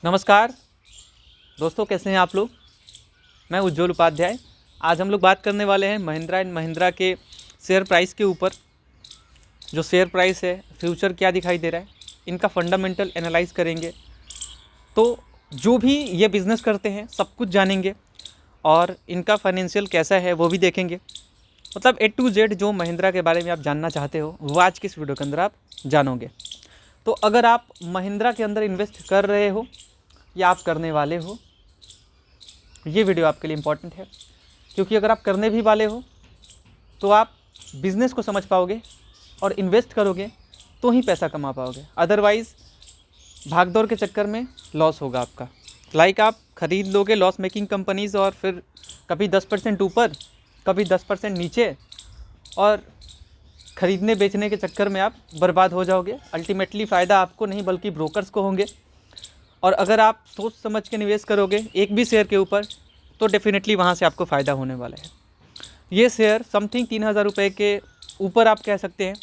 नमस्कार दोस्तों, कैसे हैं आप लोग। मैं उज्ज्वल उपाध्याय। आज हम लोग बात करने वाले हैं महिंद्रा एंड महिंद्रा के शेयर प्राइस के ऊपर। जो शेयर प्राइस है, फ्यूचर क्या दिखाई दे रहा है, इनका फंडामेंटल एनालाइज करेंगे। तो जो भी ये बिज़नेस करते हैं सब कुछ जानेंगे और इनका फाइनेंशियल कैसा है वो भी देखेंगे। मतलब A to Z जो महिंद्रा के बारे में आप जानना चाहते हो वो आज की इस वीडियो के अंदर आप जानोगे। तो अगर आप महिंद्रा के अंदर इन्वेस्ट कर रहे हो या आप करने वाले हो, ये वीडियो आपके लिए इम्पॉर्टेंट है, क्योंकि अगर आप करने भी वाले हो तो आप बिज़नेस को समझ पाओगे और इन्वेस्ट करोगे तो ही पैसा कमा पाओगे। अदरवाइज़ भागदौड़ के चक्कर में लॉस होगा आपका। लाइक आप ख़रीद लोगे लॉस मेकिंग कंपनीज़ और फिर कभी 10% ऊपर कभी 10% नीचे, और ख़रीदने बेचने के चक्कर में आप बर्बाद हो जाओगे। अल्टीमेटली फ़ायदा आपको नहीं बल्कि ब्रोकर्स को होंगे। और अगर आप सोच समझ के निवेश करोगे एक भी शेयर के ऊपर तो डेफिनेटली वहाँ से आपको फ़ायदा होने वाला है। ये शेयर समथिंग 3,000 रुपये के ऊपर आप कह सकते हैं,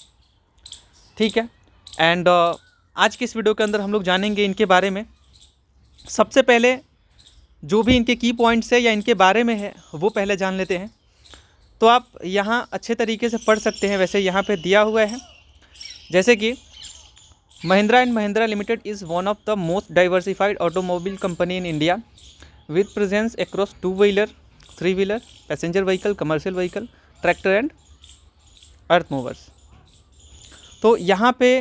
ठीक है। एंड आज की इस वीडियो के अंदर हम लोग जानेंगे इनके बारे में। सबसे पहले जो भी इनके की पॉइंट्स है या इनके बारे में है वो पहले जान लेते हैं। तो आप यहाँ अच्छे तरीके से पढ़ सकते हैं। वैसे यहाँ पे दिया हुआ है जैसे कि Mahindra and Mahindra limited is one of the most diversified automobile company in India with presence across two wheeler, three wheeler, passenger vehicle, commercial vehicle, tractor and earth movers. तो यहाँ पे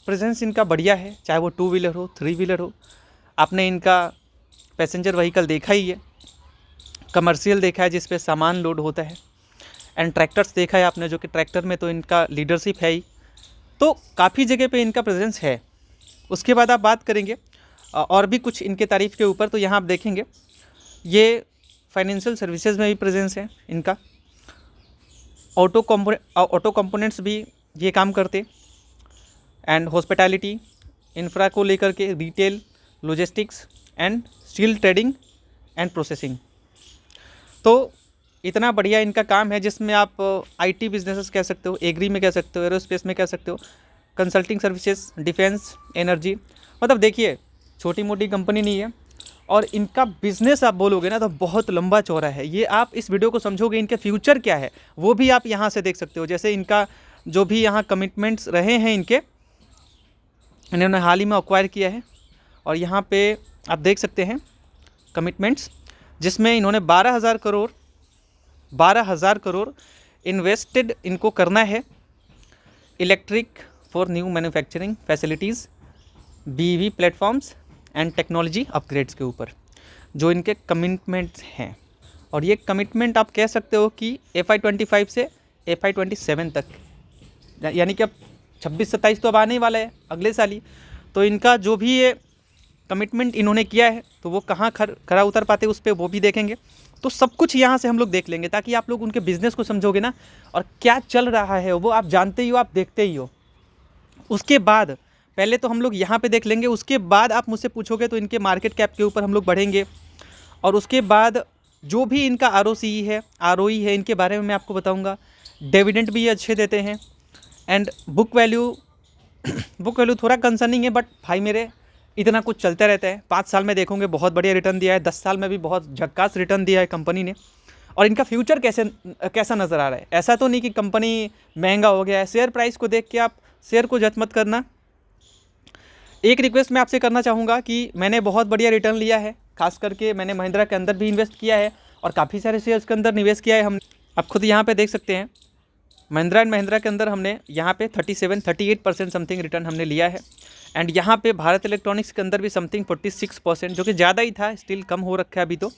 प्रेजेंस इनका बढ़िया है, चाहे वो 2-व्हीलर हो, 3-व्हीलर हो। आपने इनका पैसेंजर व्हीकल देखा ही है, कमर्शियल देखा है जिस पे सामान लोड होता है, एंड ट्रैक्टर्स देखा है आपने, जो कि ट्रैक्टर में तो इनका लीडरशिप है ही। तो काफ़ी जगह पे इनका प्रेजेंस है। उसके बाद आप बात करेंगे और भी कुछ इनके तारीफ़ के ऊपर। तो यहाँ आप देखेंगे ये फाइनेंशियल सर्विसेज में भी प्रेजेंस है इनका। ऑटो कंपोनेंट्स भी ये काम करते, एंड हॉस्पिटैलिटी, इंफ्रा को लेकर के retail, logistics and steel trading and processing. तो इतना बढ़िया इनका काम है जिसमें आप IT बिजनेसेस कह सकते हो, एग्री में कह सकते हो, एरोस्पेस में कह सकते हो, कंसल्टिंग सर्विसेज, डिफेंस, एनर्जी। मतलब देखिए छोटी मोटी कंपनी नहीं है। और इनका बिज़नेस आप बोलोगे ना तो बहुत लंबा चौड़ा है। ये आप इस वीडियो को समझोगे इनके फ्यूचर क्या है वो भी आप यहाँ से देख सकते हो। जैसे इनका जो भी यहाँ कमिटमेंट्स रहे हैं इन्होंने हाल ही में एक्वायर किया है, और यहाँ पे आप देख सकते हैं कमिटमेंट्स, जिसमें इन्होंने 12,000 करोड़ इन्वेस्टेड इनको करना है electric for new manufacturing facilities, BEV platforms and technology upgrades के ऊपर जो इनके कमिटमेंट्स हैं। और ये कमिटमेंट आप कह सकते हो कि FY25 से FY27 तक, यानी कि अब 26-27 तो अब आने ही वाला है अगले साल ही। तो इनका जो भी ये कमिटमेंट इन्होंने किया है तो वो कहाँ खरा उतर पाते उस पर वो भी देखेंगे। तो सब कुछ यहाँ से हम लोग देख लेंगे ताकि आप लोग उनके बिज़नेस को समझोगे ना, और क्या चल रहा है वो आप जानते ही हो, आप देखते ही हो। उसके बाद पहले तो हम लोग यहाँ पे देख लेंगे, उसके बाद आप मुझसे पूछोगे तो इनके मार्केट कैप के ऊपर हम लोग बढ़ेंगे। और उसके बाद जो भी इनका ROCE है, ROE है, इनके बारे में मैं आपको बताऊँगा। डिविडेंड भी ये अच्छे देते हैं, एंड बुक वैल्यू थोड़ा कंसर्निंग है, बट भाई मेरे इतना कुछ चलता रहता है। 5 साल में देखोगे बहुत बढ़िया रिटर्न दिया है, 10 साल में भी बहुत झक्कास रिटर्न दिया है कंपनी ने। और इनका फ्यूचर कैसा नज़र आ रहा है, ऐसा तो नहीं कि कंपनी महंगा हो गया है। शेयर प्राइस को देख के आप शेयर को जज मत करना। एक रिक्वेस्ट मैं आपसे करना चाहूँगा कि मैंने बहुत बढ़िया रिटर्न लिया है, खास करके मैंने महिंद्रा के अंदर भी इन्वेस्ट किया है और काफ़ी सारे शेयर्स के अंदर निवेश किया है हमने। आप खुद यहाँ पे देख सकते हैं महिंद्रा एंड महिंद्रा के अंदर हमने यहाँ पे 38% समथिंग रिटर्न हमने लिया है। एंड यहाँ पे भारत इलेक्ट्रॉनिक्स के अंदर भी समथिंग 46%, जो कि ज़्यादा ही था, स्टिल कम हो रखा है अभी तो।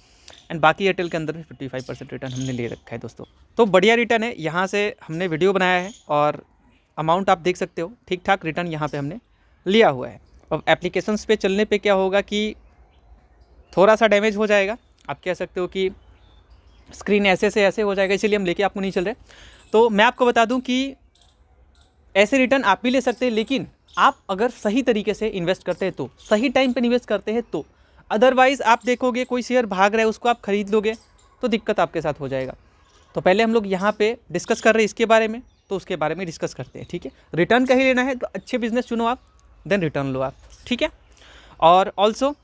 एंड बाकी एयरटेल के अंदर भी 55% रिटर्न हमने ले रखा है दोस्तों। तो बढ़िया रिटर्न है, यहाँ से हमने वीडियो बनाया है और अमाउंट आप देख सकते हो, ठीक ठाक रिटर्न यहाँ पे हमने लिया हुआ है। अब एप्लीकेशंस पे चलने पे क्या होगा कि थोड़ा सा डैमेज हो जाएगा, आप कह सकते हो कि स्क्रीन ऐसे से ऐसे हो जाएगा, इसीलिए हम लेके आपको नहीं चल रहे। तो मैं आपको बता दूं कि ऐसे रिटर्न आप भी ले सकते हैं, लेकिन आप अगर सही तरीके से इन्वेस्ट करते हैं तो, सही टाइम पे इन्वेस्ट करते हैं तो। अदरवाइज़ आप देखोगे कोई शेयर भाग रहा है उसको आप खरीद लोगे तो दिक्कत आपके साथ हो जाएगा। तो पहले हम लोग यहाँ पे डिस्कस कर रहे हैं इसके बारे में, तो उसके बारे में डिस्कस करते हैं, ठीक है। रिटर्न कहीं लेना है तो अच्छे बिजनेस चुनो आप, देन रिटर्न लो आप, ठीक है। और ऑल्सो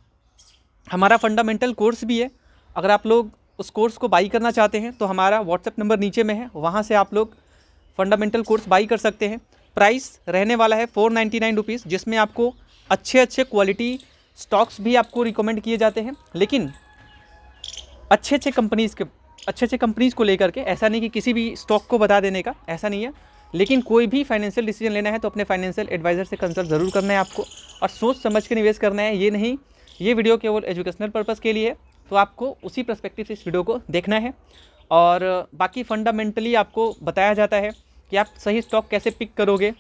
हमारा फंडामेंटल कोर्स भी है। अगर आप लोग उस कोर्स को बाई करना चाहते हैं तो हमारा व्हाट्सएप नंबर नीचे में है, वहाँ से आप लोग फंडामेंटल कोर्स बाई कर सकते हैं। प्राइस रहने वाला है 499 रुपीज़, जिसमें आपको अच्छे अच्छे क्वालिटी स्टॉक्स भी आपको रिकमेंड किए जाते हैं, लेकिन अच्छे अच्छे कंपनीज़ को लेकर के। ऐसा नहीं कि किसी भी स्टॉक को बता देने का, ऐसा नहीं है। लेकिन कोई भी फाइनेंशियल डिसीजन लेना है तो अपने फाइनेंशियल एडवाइज़र से कंसल्ट ज़रूर करना है आपको, और सोच समझ के निवेश करना है। ये नहीं, ये वीडियो केवल एजुकेशनल पर्पज़ के लिए है, तो आपको उसी पर्सपेक्टिव से इस वीडियो को देखना है। और बाकी फंडामेंटली आपको बताया जाता है कि आप सही स्टॉक कैसे पिक करोगे।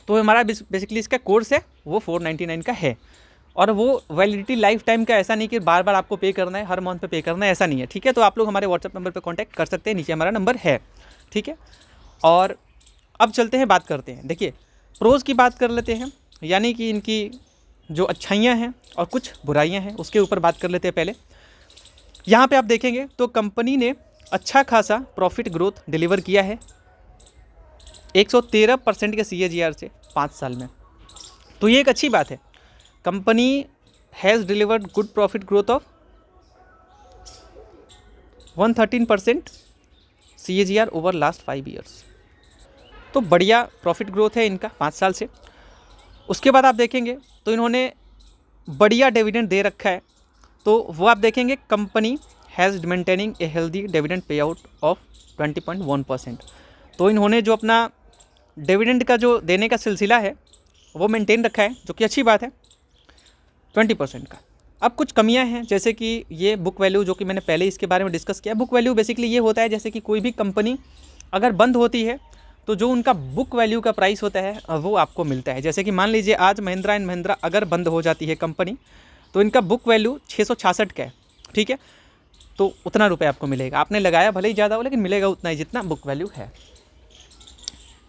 तो हमारा बेसिकली इसका कोर्स है वो 499 का है, और वो वैलिडिटी लाइफ टाइम का। ऐसा नहीं कि बार बार आपको पे करना है, हर मंथ पे करना है, ऐसा नहीं है, ठीक है। तो आप लोग हमारे व्हाट्सएप नंबर पे कांटेक्ट कर सकते हैं, नीचे हमारा नंबर है, ठीक है। और अब चलते हैं, बात करते हैं। देखिए, प्रोज़ की बात कर लेते हैं, यानी कि इनकी जो अच्छाइयाँ हैं और कुछ बुराइयाँ हैं उसके ऊपर बात कर लेते हैं। पहले यहाँ पे आप देखेंगे तो कंपनी ने अच्छा खासा प्रॉफिट ग्रोथ डिलीवर किया है 113% के CAGR से 5 साल में। तो ये एक अच्छी बात है। Company has delivered good profit growth of 113% CAGR over last 5 years. तो बढ़िया प्रॉफिट ग्रोथ है इनका 5 साल से। उसके बाद आप देखेंगे तो इन्होंने बढ़िया डिविडेंड दे रखा है। तो वो आप देखेंगे company has maintaining a healthy dividend pay out of 20.1%। तो इन्होंने जो अपना डिविडेंड का जो देने का सिलसिला है वो मेंटेन रखा है, जो कि अच्छी बात है, 20% का। अब कुछ कमियां हैं, जैसे कि ये बुक वैल्यू, जो कि मैंने पहले इसके बारे में डिस्कस किया। बुक वैल्यू बेसिकली ये होता है, जैसे कि कोई भी कंपनी अगर बंद होती है तो जो उनका बुक वैल्यू का प्राइस होता है वो आपको मिलता है। जैसे कि मान लीजिए आज महिंद्रा एंड महिंद्रा अगर बंद हो जाती है कंपनी, तो इनका बुक वैल्यू 666 का है, ठीक है। तो उतना रुपये आपको मिलेगा, आपने लगाया भले ही ज़्यादा हो, लेकिन मिलेगा उतना ही जितना बुक वैल्यू है,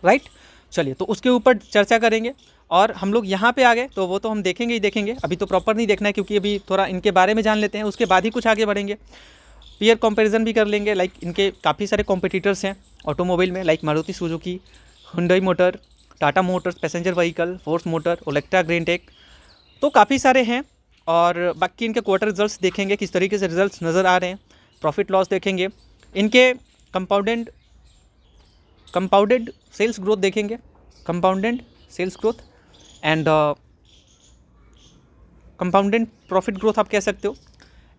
राइट। चलिए, तो उसके ऊपर चर्चा करेंगे। और हम लोग यहाँ पे आ गए तो वो तो हम देखेंगे ही देखेंगे, अभी तो प्रॉपर नहीं देखना है, क्योंकि अभी थोड़ा इनके बारे में जान लेते हैं, उसके बाद ही कुछ आगे बढ़ेंगे। पीयर कंपैरिजन भी कर लेंगे, लाइक इनके काफ़ी सारे कॉम्पिटिटर्स हैं ऑटोमोबाइल में, like Maruti Suzuki, Hyundai motor, Tata Motors passenger vehicle, force motor, Olectra Greentech, तो काफ़ी सारे हैं। और बाकी इनके क्वार्टर रिजल्ट्स देखेंगे, किस तरीके से रिजल्ट्स नज़र आ रहे हैं, प्रॉफिट लॉस देखेंगे, इनके कंपाउंडेड सेल्स ग्रोथ देखेंगे, compounded sales growth and compounded profit growth आप कह सकते हो,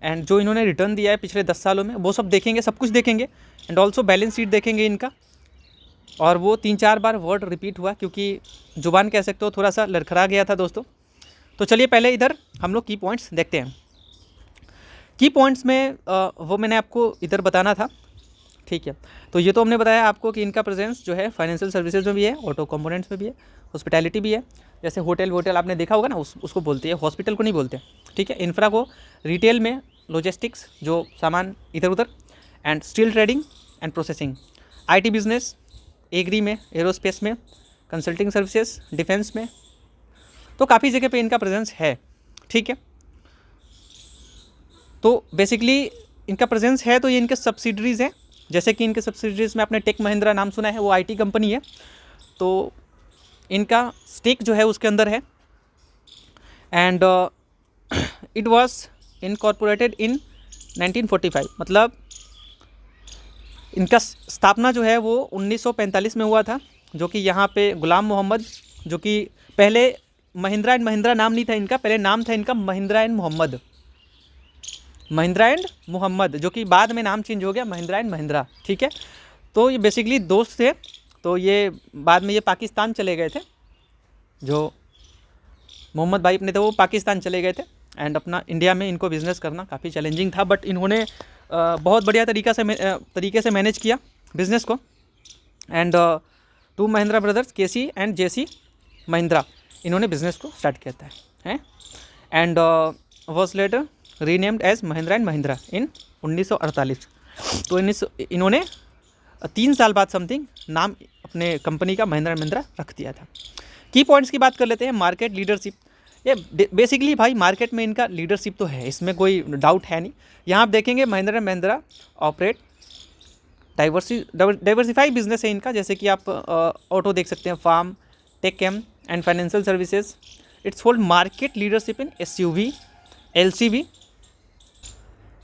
एंड जो इन्होंने रिटर्न दिया है पिछले 10 सालों में वो सब देखेंगे, सब कुछ देखेंगे। एंड ऑल्सो बैलेंस शीट देखेंगे इनका, और वो 3-4 बार वर्ड रिपीट हुआ क्योंकि जुबान कह सकते हो थोड़ा सा लड़खड़ा गया था दोस्तों। तो चलिए पहले इधर हम लोग की पॉइंट्स देखते हैं। की पॉइंट्स में वो मैंने आपको इधर बताना था, ठीक है। तो ये तो हमने बताया आपको कि इनका प्रेजेंस जो है फाइनेंशियल सर्विसेज में भी है, ऑटो कंपोनेंट्स में भी है, हॉस्पिटैलिटी भी है। जैसे होटल आपने देखा होगा ना, उसको बोलते हैं, हॉस्पिटल को नहीं बोलते, ठीक है। इंफ्रा को रिटेल में, लॉजिस्टिक्स जो सामान इधर उधर, and steel trading and processing, IT business, agri में, एरोस्पेस में, कंसल्टिंग सर्विसेज, डिफेंस में, तो काफ़ी जगह पे इनका प्रेजेंस है, ठीक है। तो बेसिकली इनका प्रेजेंस है, तो ये इनके सब्सिडरीज़ हैं। जैसे कि इनके सब्सिडरीज़ में आपने टेक महिंद्रा नाम सुना है, वो IT कंपनी है, तो इनका स्टेक जो है उसके अंदर है। And it was incorporated in 1945, मतलब इनका स्थापना जो है वो 1945 में हुआ था, जो कि यहाँ पे गुलाम मोहम्मद, जो कि पहले महिंद्रा एंड महिंद्रा नाम नहीं था इनका, पहले नाम था इनका महिंद्रा एंड मोहम्मद, जो कि बाद में नाम चेंज हो गया महिंद्रा एंड महिंद्रा, ठीक है। तो ये बेसिकली दोस्त थे, तो ये बाद में ये पाकिस्तान चले गए थे, जो मोहम्मद भाई अपने थे वो पाकिस्तान चले गए थे, एंड अपना इंडिया में इनको बिज़नेस करना काफ़ी चैलेंजिंग था, बट इन्होंने बहुत बढ़िया तरीके से मैनेज किया बिज़नेस को। And 2 Mahindra brothers, KC and JC Mahindra, इन्होंने बिज़नेस को स्टार्ट किया था, हैं। And was later renamed as Mahindra and Mahindra in 1948। तो इन्होंने 3 साल बाद समथिंग नाम अपने कंपनी का महिंद्रा एंड महिंद्रा रख दिया था। की पॉइंट्स की बात कर लेते हैं। मार्केट लीडरशिप, ये बेसिकली भाई मार्केट में इनका लीडरशिप तो है, इसमें कोई डाउट है नहीं। यहाँ आप देखेंगे Mahindra and Mahindra operate diversify business है इनका, जैसे कि आप ऑटो देख सकते हैं, farm, tech M and financial services. Its hold market leadership in SUV, LCV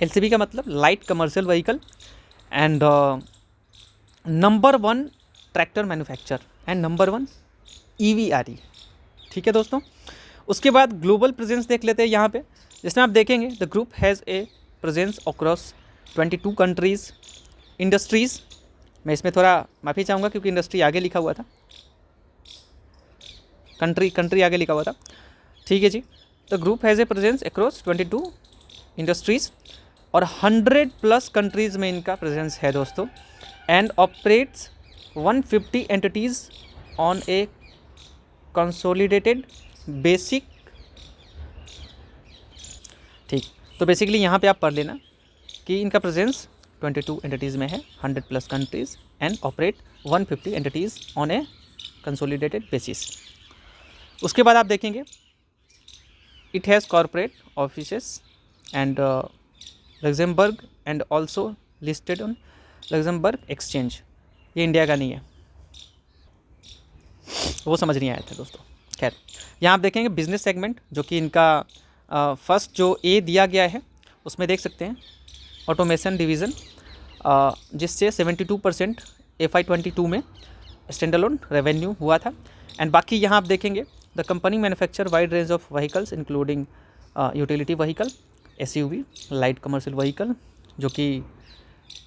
LCV का मतलब light commercial vehicle, and number 1 tractor manufacture and number 1 EV ठीक है दोस्तों। उसके बाद ग्लोबल प्रेजेंस देख लेते हैं यहाँ पे, जिसमें आप देखेंगे the group has a presence across 22 countries. Industries, मैं इसमें थोड़ा माफ़ी चाहूँगा क्योंकि इंडस्ट्री आगे लिखा हुआ था, कंट्री आगे लिखा हुआ था, ठीक है जी। The group has a presence across 22 industries और 100+ कंट्रीज़ में इनका प्रेजेंस है दोस्तों, and operates 150 entities on a consolidated basic. ठीक, तो बेसिकली यहाँ पे आप पढ़ लेना कि इनका प्रेजेंस 22 एंटिटीज़ में है, 100+ countries, and operate 150 entities on a consolidated basis. उसके बाद आप देखेंगे it has corporate offices and Luxembourg and also listed on Luxembourg exchange. ये इंडिया का नहीं है, वो समझ नहीं आया था दोस्तों। खैर, यहाँ आप देखेंगे बिजनेस सेगमेंट, जो कि इनका फर्स्ट जो ए दिया गया है उसमें देख सकते हैं ऑटोमेशन डिवीज़न, जिससे 72% FY22 में स्टैंडअलोन रेवेन्यू हुआ था। एंड बाकी यहाँ आप देखेंगे the company manufacture wide range of vehicles including utility vehicle, SUV, light commercial vehicle, जो कि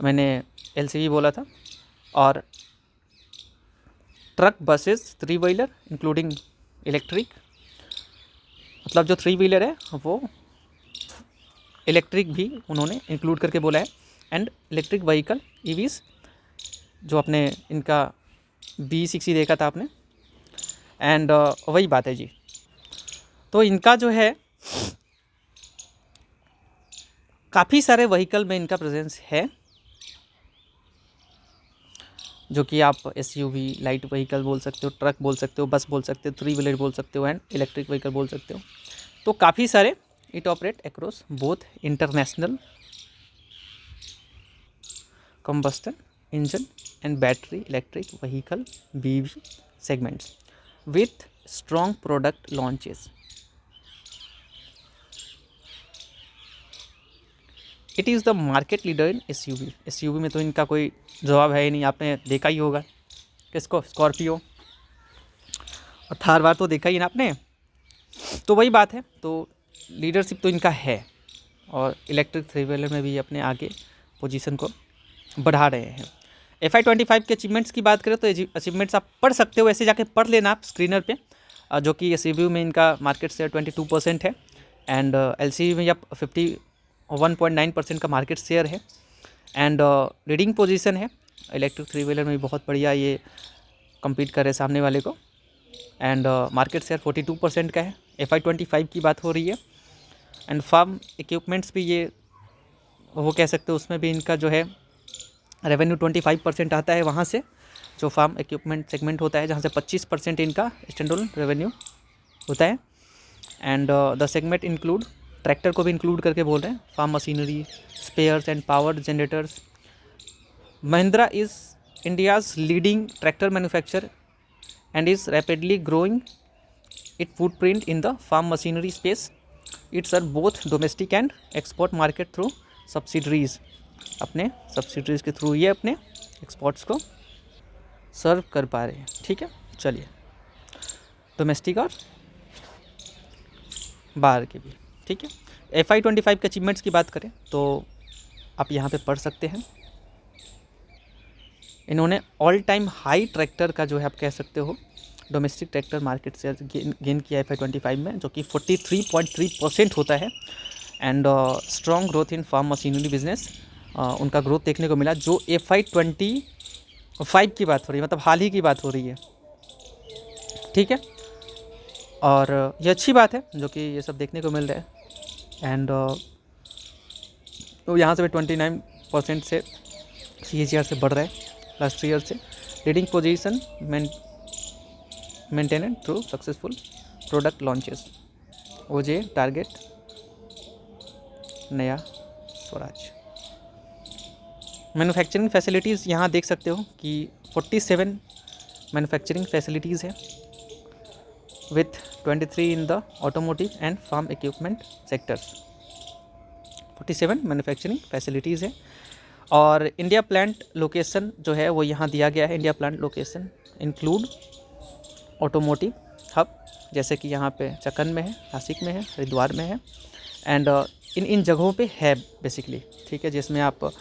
मैंने LCV बोला था, और truck, buses, 3 wheeler including electric, मतलब जो 3 व्हीलर है वो इलेक्ट्रिक भी उन्होंने इंक्लूड करके बोला है, एंड इलेक्ट्रिक व्हीकल EVs, जो अपने इनका BE60 देखा था आपने, एंड वही बात है जी। तो इनका जो है काफ़ी सारे व्हीकल में इनका प्रेजेंस है, जो कि आप SUV, लाइट व्हीकल बोल सकते हो, ट्रक बोल सकते हो, बस बोल सकते हो, 3 व्हीलर बोल सकते हो, एंड इलेक्ट्रिक व्हीकल बोल सकते हो। तो काफ़ी सारे it operate across both international combustion engine and battery electric vehicle BEV segments with strong product launches. It is the market leader in SUV. SUV में तो इनका कोई जवाब है ही नहीं, आपने देखा ही होगा किसको, स्कॉर्पियो और थार वार तो देखा ही ना आपने। तो वही बात है, तो लीडरशिप तो इनका है, और इलेक्ट्रिक 3 व्हीलर में भी अपने आगे पोजीशन को बढ़ा रहे हैं। FY25 के अचीवमेंट्स की बात करें तो अचीवमेंट्स आप पढ़ सकते हो, ऐसे जाके पढ़ लेना आप स्क्रीनर पे, जो कि SUV में इनका मार्केट शेयर 22% है, एंड LCV में 51.9% का मार्केट शेयर है, एंड लीडिंग पोजीशन है। इलेक्ट्रिक 3 व्हीलर में भी बहुत बढ़िया ये कम्पीट कर रहे सामने वाले को, एंड मार्केट शेयर 42% का है। FY25 की बात हो रही है, एंड फार्म इक्विपमेंट्स भी ये वो कह सकते हो, उसमें भी इनका जो है रेवेन्यू 25% आता है वहाँ से, जो फार्म इक्विपमेंट सेगमेंट होता है, जहाँ से 25% इनका स्टैंडअलोन रेवेन्यू होता है। And the segment include, tractor को भी इंक्लूड करके बोल रहे हैं, farm machinery, spares and power generators. Mahindra is India's leading tractor manufacture and is rapidly growing it footprint in the farm machinery space. Its are both domestic and export market through subsidiaries. अपने subsidiaries के through ये अपने exports को सर्व कर पा रहे हैं। ठीक है, चलिए डोमेस्टिक और बाहर के भी। ठीक है, FY25 के अचीवमेंट्स की बात करें तो आप यहाँ पे पढ़ सकते हैं, इन्होंने ऑल टाइम हाई ट्रैक्टर का जो है आप कह सकते हो domestic tractor market share gain किया FY25 में, जो कि 43.3% होता है, and strong growth in farm machinery business उनका ग्रोथ देखने को मिला, जो FY25 की बात हो रही है, मतलब हाल ही की बात हो रही है। ठीक है, और ये अच्छी बात है जो कि ये सब देखने को मिल रहा है, एंड तो यहाँ से भी 29% से CAGR से बढ़ रहा है लास्ट ईयर से। Leading position maintained through successful product launches, OJ target, नया स्वराज। मैन्युफैक्चरिंग फैसिलिटीज़ यहाँ देख सकते हो कि 47 मैन्युफैक्चरिंग फैसिलिटीज़ है, with 23 in the automotive and farm equipment sectors. 47 manufacturing facilities है। और इंडिया प्लांट लोकेशन जो है वो यहाँ दिया गया है। India plant location include automotive hub, जैसे कि यहाँ पे चक्कन में है, नासिक में है, हरिद्वार में है, एंड इन जगहों पे है बेसिकली, ठीक है। जिसमें आप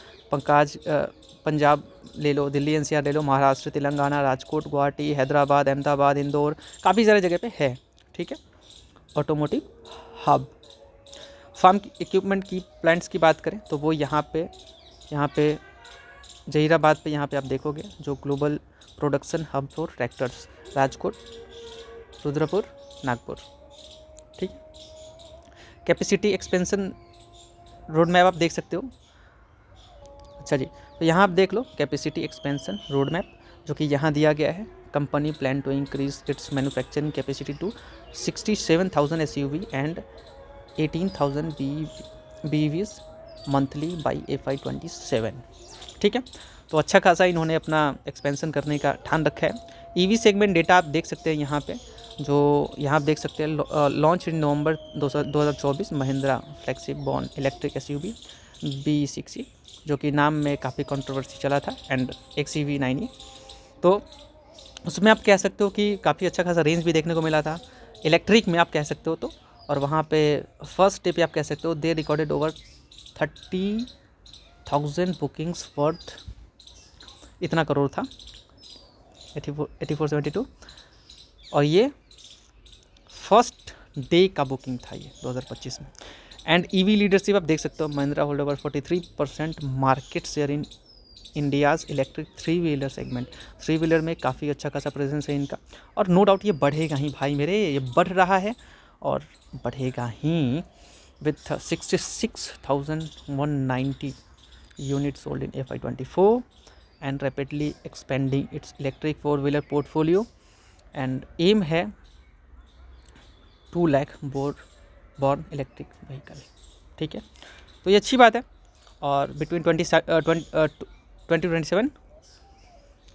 पंजाब ले लो, दिल्ली एनसीआर ले लो, महाराष्ट्र, तेलंगाना, राजकोट, गुवाहाटी, हैदराबाद, अहमदाबाद, इंदौर, काफ़ी सारे जगह पे है, ठीक है। Automotive hub. फार्म इक्विपमेंट की प्लांट्स की बात करें तो वो यहाँ पे जहीराबाद पे यहाँ पे आप देखोगे जो global production hub for tractors, Rajkot, Rudrapur, Nagpur, ठीक। कैपेसिटी एक्सपेंशन रोड मैप आप देख सकते हो। अच्छा जी, तो यहाँ आप देख लो कैपेसिटी एक्सपेंशन रोड मैप जो कि यहाँ दिया गया है। Company plan to increase its manufacturing capacity to 67,000 SUV एंड 18,000 BEVs मंथली बाई FY27, ठीक है। तो अच्छा खासा इन्होंने अपना एक्सपेंशन करने का ठान रखा है। EV सेगमेंट डेटा आप देख सकते हैं यहाँ पे, जो यहाँ आप देख सकते हैं launch in November 2024 Mahindra flagship born electric SUV B60, जो कि नाम में काफ़ी कंट्रोवर्सी चला था, एंड XEV9E। तो उसमें आप कह सकते हो कि काफ़ी अच्छा खासा रेंज भी देखने को मिला था इलेक्ट्रिक में, आप कह सकते हो। तो और वहाँ पे फर्स्ट डे पे आप कह सकते हो दे रिकॉर्डेड ओवर 30,000 बुकिंग्स वर्थ इतना करोड़ था, 8472, और ये फर्स्ट डे का बुकिंग था ये 2025 में। एंड EV लीडरशिप आप देख सकते हो, Mahindra hold over 43% market share in India's electric 3 wheeler segment. 3 wheeler में काफ़ी अच्छा खासा प्रेजेंस है इनका, और नो डाउट ये बढ़ेगा ही भाई मेरे, ये बढ़ रहा है और बढ़ेगा ही with 66,190 unit sold in FY24 and rapidly expanding its electric 4 wheeler portfolio, and aim है 2 लाख बॉर्न इलेक्ट्रिक व्हीकल, ठीक है। तो ये अच्छी बात है। और between 2027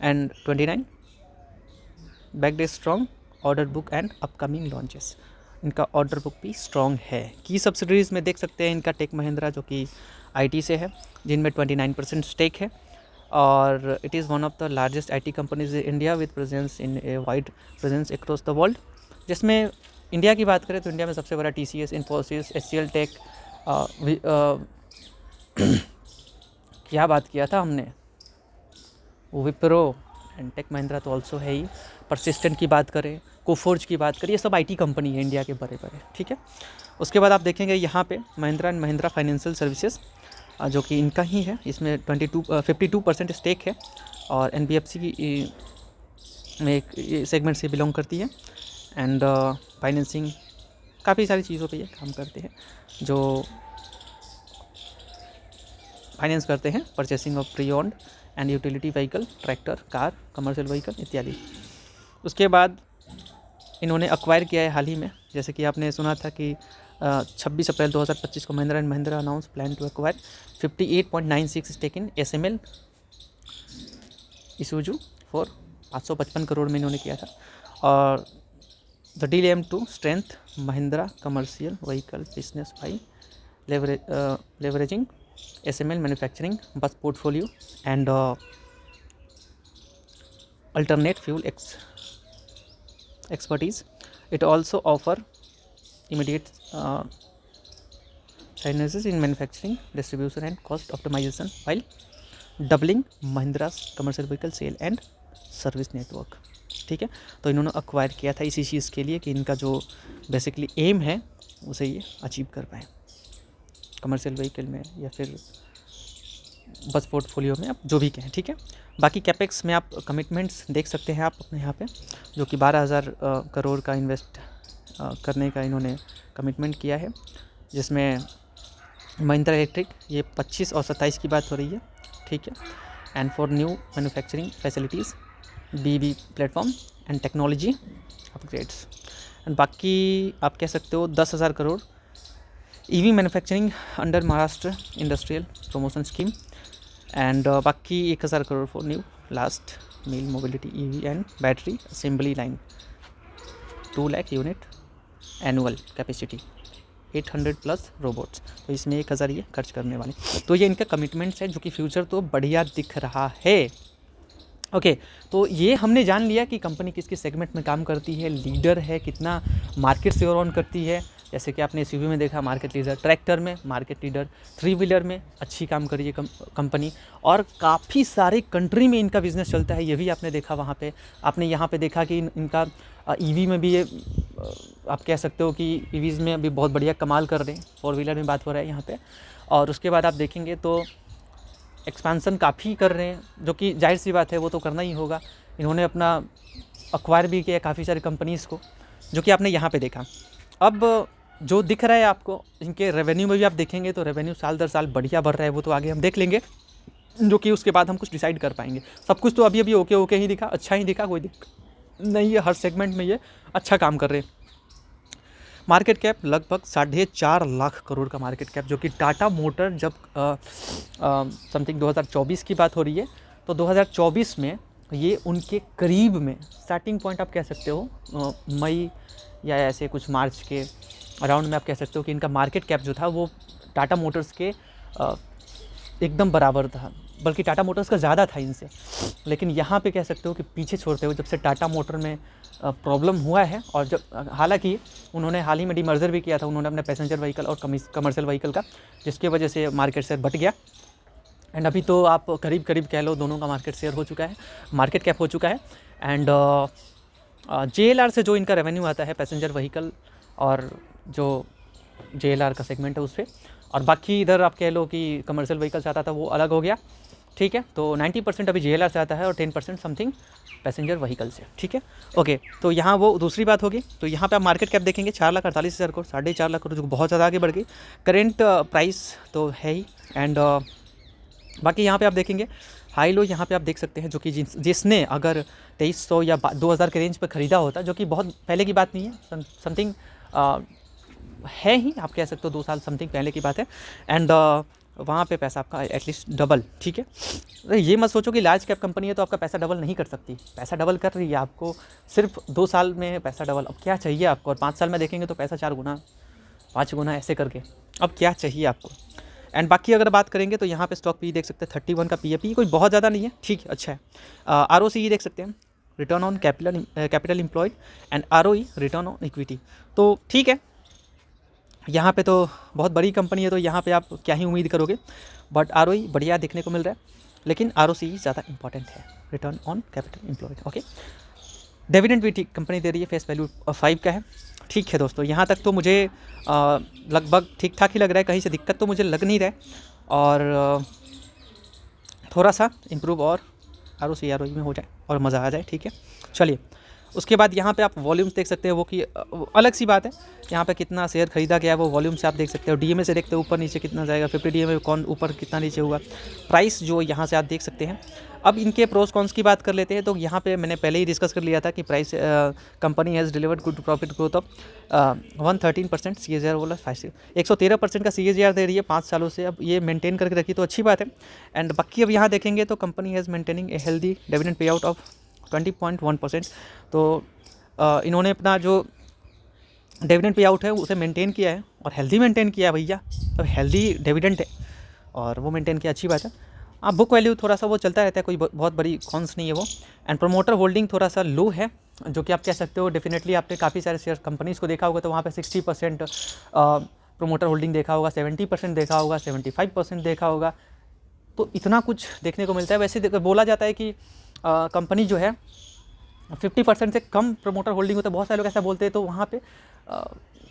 and 29 backed a strong order book and upcoming launches. इनका ऑर्डर बुक भी स्ट्रॉन्ग है। की सब्सिडरीज में देख सकते हैं इनका टेक महिंद्रा जो कि IT से है, जिनमें 29% स्टेक है, और it is one of the largest IT companies in India with presence in a wide presence across the world. जिसमें इंडिया की बात करें तो इंडिया में सबसे बड़ा TCS, इन्फोसिस, HCL टेक, क्या बात किया था हमने, विप्रो एंड टेक महिंद्रा तो ऑल्सो है ही। परसिस्टेंट की बात करें, कोफोर्ज की बात करें, ये सब IT कंपनी है इंडिया के बड़े बड़े, ठीक है। उसके बाद आप देखेंगे यहाँ पे Mahindra and Mahindra financial services जो कि इनका ही है, इसमें 52% स्टेक है, और NBFC की में एक सेगमेंट से बिलोंग करती है, एंड फाइनेंसिंग काफ़ी सारी चीज़ों पे ये काम करते हैं, जो फाइनेंस करते हैं purchasing of pre owned and utility vehicle, tractor, car, commercial vehicle इत्यादि। उसके बाद इन्होंने अक्वायर किया है हाल ही में, जैसे कि आपने सुना था कि 26 अप्रैल 2025 को Mahindra and Mahindra announce plan to acquire 58.96 stake in SML Isuzu for 555 crore में इन्होंने किया था। और the deal aim to strength Mahindra commercial vehicle business by leveraging SML manufacturing bus portfolio and alternate fuel expertise. It also offer immediate synergies in manufacturing, distribution and cost optimization while doubling Mahindra's commercial vehicle sale and service network, ठीक है। तो इन्होंने acquire किया था इसी चीज़ के लिए कि इनका जो बेसिकली एम है उसे ये अचीव कर पाए कमर्शियल व्हीकल में या फिर बस पोर्टफोलियो में, आप जो भी कहें, ठीक है। बाकी कैपेक्स में आप कमिटमेंट्स देख सकते हैं आप अपने यहाँ पे, जो कि 12,000 करोड़ का इन्वेस्ट करने का इन्होंने कमिटमेंट किया है, जिसमें महिंद्रा इलेक्ट्रिक ये 25 और 27 की बात हो रही है, ठीक है। And for new manufacturing facilities, BEV platform and technology upgrades. And बाकी आप कह सकते हो 10,000 crore EV manufacturing under Maharashtra industrial promotion scheme, and बाकी 1,000 crore for new last mile mobility EV and battery assembly line, 2 lakh unit annual capacity, 800 plus robots, तो इसमें 1000 ये खर्च करने वाले। तो ये इनका कमिटमेंट्स है, जो कि फ्यूचर तो बढ़िया दिख रहा है। ओके, तो ये हमने जान लिया कि कंपनी किस किस सेगमेंट में काम करती है, लीडर है, कितना मार्केट शेयर ऑन करती है। जैसे कि आपने एसयूवी में देखा मार्केट लीडर, ट्रैक्टर में मार्केट लीडर, थ्री व्हीलर में अच्छी काम करी है कंपनी, और काफ़ी सारे कंट्री में इनका बिजनेस चलता है, ये भी आपने देखा वहाँ पे। आपने यहाँ पे देखा कि इनका ईवी में भी ये आप कह सकते हो कि ईवीज़ में अभी बहुत बढ़िया कमाल कर रहे हैं, फोर व्हीलर में बात हो रहा है यहाँ पे। और उसके बाद आप देखेंगे तो एक्सपांसन काफ़ी कर रहे हैं, जो कि जाहिर सी बात है, वो तो करना ही होगा। इन्होंने अपना अक्वायर भी किया काफ़ी सारी कंपनीज़ को, जो कि आपने यहाँ पे देखा। अब जो दिख रहा है आपको, इनके रेवेन्यू में भी आप देखेंगे तो रेवेन्यू साल दर साल बढ़िया बढ़ रहा है, वो तो आगे हम देख लेंगे, जो कि उसके बाद हम कुछ डिसाइड कर पाएंगे। सब कुछ तो अभी अभी ओके ओके ही दिखा, अच्छा ही दिखा, कोई दिक्कत नहीं है, हर सेगमेंट में ये अच्छा काम कर रहे हैं। मार्केट कैप लगभग 4.5 लाख करोड़ का मार्केट कैप, जो कि टाटा मोटर जब समथिंग 2024 की बात हो रही है, तो 2024 में ये उनके करीब में स्टार्टिंग पॉइंट आप कह सकते हो मई या ऐसे कुछ मार्च के अराउंड में आप कह सकते हो कि इनका मार्केट कैप जो था वो टाटा मोटर्स के एकदम बराबर था, बल्कि टाटा मोटर्स का ज़्यादा था इनसे। लेकिन यहाँ पे कह सकते हो कि पीछे छोड़ते हुए, जब से टाटा मोटर में प्रॉब्लम हुआ है, और जब हालांकि उन्होंने हाल ही में डीमर्जर भी किया था, उन्होंने अपने पैसेंजर व्हीकल और कमर्शियल व्हीकल का, जिसकी वजह से मार्केट शेयर बढ़ गया। एंड अभी तो आप करीब करीब कह लो दोनों का मार्केट शेयर हो चुका है, मार्केट कैप हो चुका है। एंड JLR से जो इनका रेवेन्यू आता है पैसेंजर व्हीकल और जो JLR का सेगमेंट है उस पर, और बाकी इधर आप कह लो कि कमर्शियल व्हीकल से आता था, वो अलग हो गया, ठीक है। तो 90% अभी JLR से आता है और 10% समथिंग पैसेंजर व्हीकल से, ठीक है। ओके, तो यहाँ वो दूसरी बात होगी। तो यहाँ पे आप मार्केट कैप देखेंगे 4,48,000 करोड़, 4.5 लाख करोड़, जो बहुत ज़्यादा आगे बढ़ गई। करेंट प्राइस तो है ही। एंड बाकी यहाँ पे आप देखेंगे हाई लो, यहाँ पे आप देख सकते हैं, जो कि जिसने अगर 2300 या 2000 के रेंज पे ख़रीदा होता, जो कि बहुत पहले की बात नहीं है, समथिंग है ही, आप कह सकते हो 2 साल समथिंग पहले की बात है। एंड वहाँ पे पैसा आपका एटलीस्ट डबल, ठीक है। ये मत सोचो कि लार्ज कैप कंपनी है तो आपका पैसा डबल नहीं कर सकती, पैसा डबल कर रही है, आपको सिर्फ 2 साल में पैसा डबल। अब क्या चाहिए आपको, और 5 साल में देखेंगे तो पैसा 4 गुना 5 गुना ऐसे करके, अब क्या चाहिए आपको। एंड बाकी अगर बात करेंगे तो यहाँ पे स्टॉक पी देख सकते हैं 31 का पी कोई बहुत ज़्यादा नहीं है, ठीक है, अच्छा है। ROCE देख सकते हैं, return on capital employed, and ROE return on equity, तो ठीक है। यहाँ पे तो बहुत बड़ी कंपनी है, तो यहाँ पे आप क्या ही उम्मीद करोगे, बट ROE बढ़िया देखने को मिल रहा है, लेकिन ROCE ज़्यादा इंपॉर्टेंट है, return on capital employed. Okay, dividend भी ठीक कंपनी दे रही है, फेस वैल्यू 5 का है, ठीक है दोस्तों। यहाँ तक तो मुझे लगभग ठीक ठाक ही लग रहा है, कहीं से दिक्कत तो मुझे लग नहीं रहा है, और थोड़ा सा इम्प्रूव और ROE में हो जाए और मज़ा आ जाए, ठीक है। चलिए, उसके बाद यहाँ पे आप वॉल्यूम्स देख सकते हैं, वो कि अलग सी बात है, यहाँ पे कितना शेयर खरीदा गया है वो वॉल्यूम से आप देख सकते हो। DMA से देखते हो ऊपर नीचे कितना जाएगा, 50 DMA कौन ऊपर कितना नीचे हुआ, प्राइस जो यहाँ से आप देख सकते हैं। अब इनके प्रोस कॉन्स की बात कर लेते हैं, तो यहाँ पे मैंने पहले ही डिस्कस कर लिया था कि price company has delivered good profit growth of 113% CAGR बोला 113% का CAGR दे रही है 5 सालों से, अब ये मेंटेन करके रखी तो अच्छी बात है। एंड बाकी अब यहाँ देखेंगे तो company has maintaining a healthy dividend pay out of 20.1%, तो इन्होंने अपना जो डिविडेंड पे आउट है उसे मेंटेन किया है, और हेल्दी मेंटेन किया है भैया, तो हेल्दी डिविडेंड है और वो मेंटेन किया, अच्छी बात है। बुक वैल्यू थोड़ा सा वो चलता रहता है, कोई बहुत बड़ी कॉन्स नहीं है वो। एंड प्रोमोटर होल्डिंग थोड़ा सा लो है, जो कि आप कह सकते हो, डेफिनेटली आपने काफ़ी सारे शेयर कंपनीज़ को देखा होगा, तो वहाँ पे 60% प्रोमोटर होल्डिंग देखा होगा, 70% देखा होगा, 75% देखा होगा, तो इतना कुछ देखने को मिलता है। वैसे बोला जाता है कि कंपनी जो है 50% से कम प्रोमोटर होल्डिंग होता है, बहुत सारे लोग ऐसा बोलते हैं, तो वहाँ पे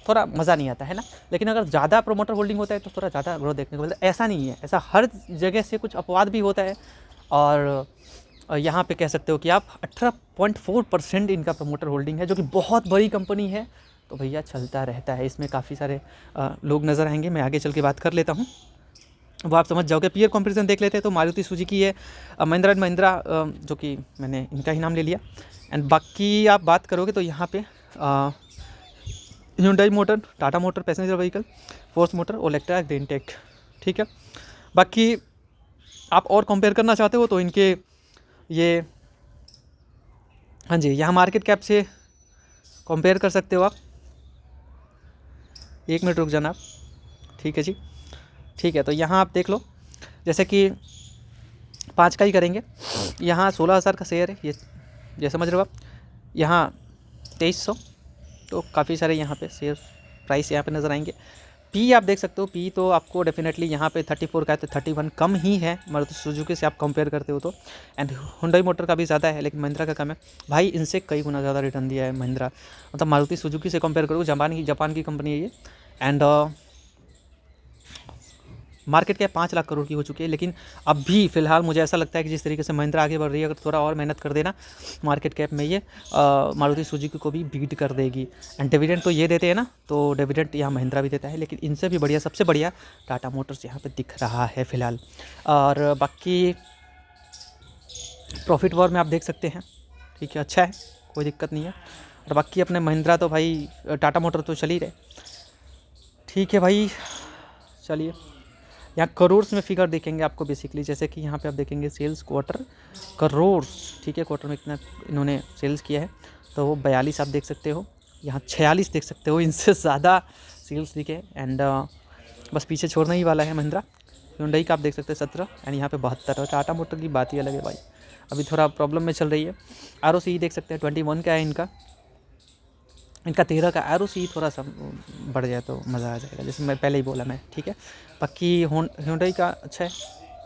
थोड़ा मज़ा नहीं आता है ना। लेकिन अगर ज़्यादा प्रोमोटर होल्डिंग होता है तो थोड़ा ज़्यादा ग्रोथ देखने को मिलता है, ऐसा नहीं है, ऐसा हर जगह से कुछ अपवाद भी होता है। और यहाँ पे कह सकते हो कि आप 18.4% इनका प्रोमोटर होल्डिंग है, जो कि बहुत बड़ी कंपनी है, तो भैया चलता रहता है। इसमें काफ़ी सारे लोग नज़र आएंगे, मैं आगे चल के बात कर लेता हूँ, वो आप समझ जाओगे। पीयर कंपैरिजन देख लेते हैं, तो मारुति सुजुकी है, महिंद्रा एंड महिंद्रा, जो कि मैंने इनका ही नाम ले लिया। एंड बाकी आप बात करोगे तो यहाँ पे Hyundai motor, Tata motor passenger vehicle, force motor, Olectra, Greentech, ठीक है। बाकी आप और कंपेयर करना चाहते हो तो इनके ये, हाँ जी, यहाँ मार्केट कैप से कंपेयर कर सकते हो आप। 1 मिनट रुक जाना आप। ठीक है जी, ठीक है। तो यहाँ आप देख लो, जैसे कि 5 का ही करेंगे। यहाँ 16,000 का शेयर है, ये समझ रहे हो आप। यहाँ 2300, तो काफ़ी सारे यहाँ पे शेयर प्राइस यहाँ पे नज़र आएंगे। पी आप देख सकते हो, पी तो आपको डेफिनेटली यहाँ पे 34 का है, तो 31 कम ही है मारुति सुजुकी से आप कंपेयर करते हो तो। एंड हुंडई मोटर का भी ज़्यादा है, लेकिन महिंद्रा का कम है भाई। इनसे कई गुना ज़्यादा रिटर्न दिया है महिंद्रा, मतलब मारुति सुजुकी से कंपेयर करो। जापान की कंपनी है ये। And market cap 5 lakh crore की हो चुकी है। लेकिन अभी फ़िलहाल मुझे ऐसा लगता है कि जिस तरीके से महिंद्रा आगे बढ़ रही है, अगर थोड़ा और मेहनत कर देना, मार्केट कैप में ये मारुति सुजुकी को भी बीट कर देगी। एंड डिविडेंड तो ये देते हैं ना, तो डिविडेंड यहाँ महिंद्रा भी देता है, लेकिन इनसे भी बढ़िया, सबसे बढ़िया टाटा मोटर्स यहाँ पे दिख रहा है फ़िलहाल। और बाकी प्रॉफिट वॉर में आप देख सकते हैं, ठीक है, अच्छा है, कोई दिक्कत नहीं है। और बाकी अपने महिंद्रा तो भाई, टाटा मोटर तो चल ही रहे। ठीक है भाई, चलिए यहाँ करोड़ में फिगर देखेंगे आपको बेसिकली। जैसे कि यहाँ पे आप देखेंगे सेल्स क्वार्टर करोड़, ठीक है, क्वार्टर में कितना इन्होंने सेल्स किया है, तो वो 42 आप देख सकते हो, यहाँ 46 देख सकते हो, इनसे ज़्यादा सेल्स दिखे। एंड बस पीछे छोड़ना ही वाला है महिंद्रा। हुंडई का आप देख सकते हैं 17, एंड यहाँ पे 72। और टाटा मोटर की बात ही अलग है भाई, अभी थोड़ा प्रॉब्लम में चल रही है। ROCE देख सकते हैं 21 का है इनका 13 का। ROCE थोड़ा सा बढ़ जाए तो मज़ा आ जाएगा, जैसे मैं पहले ही बोला मैं, ठीक है। बाकी हुंडई का अच्छा है,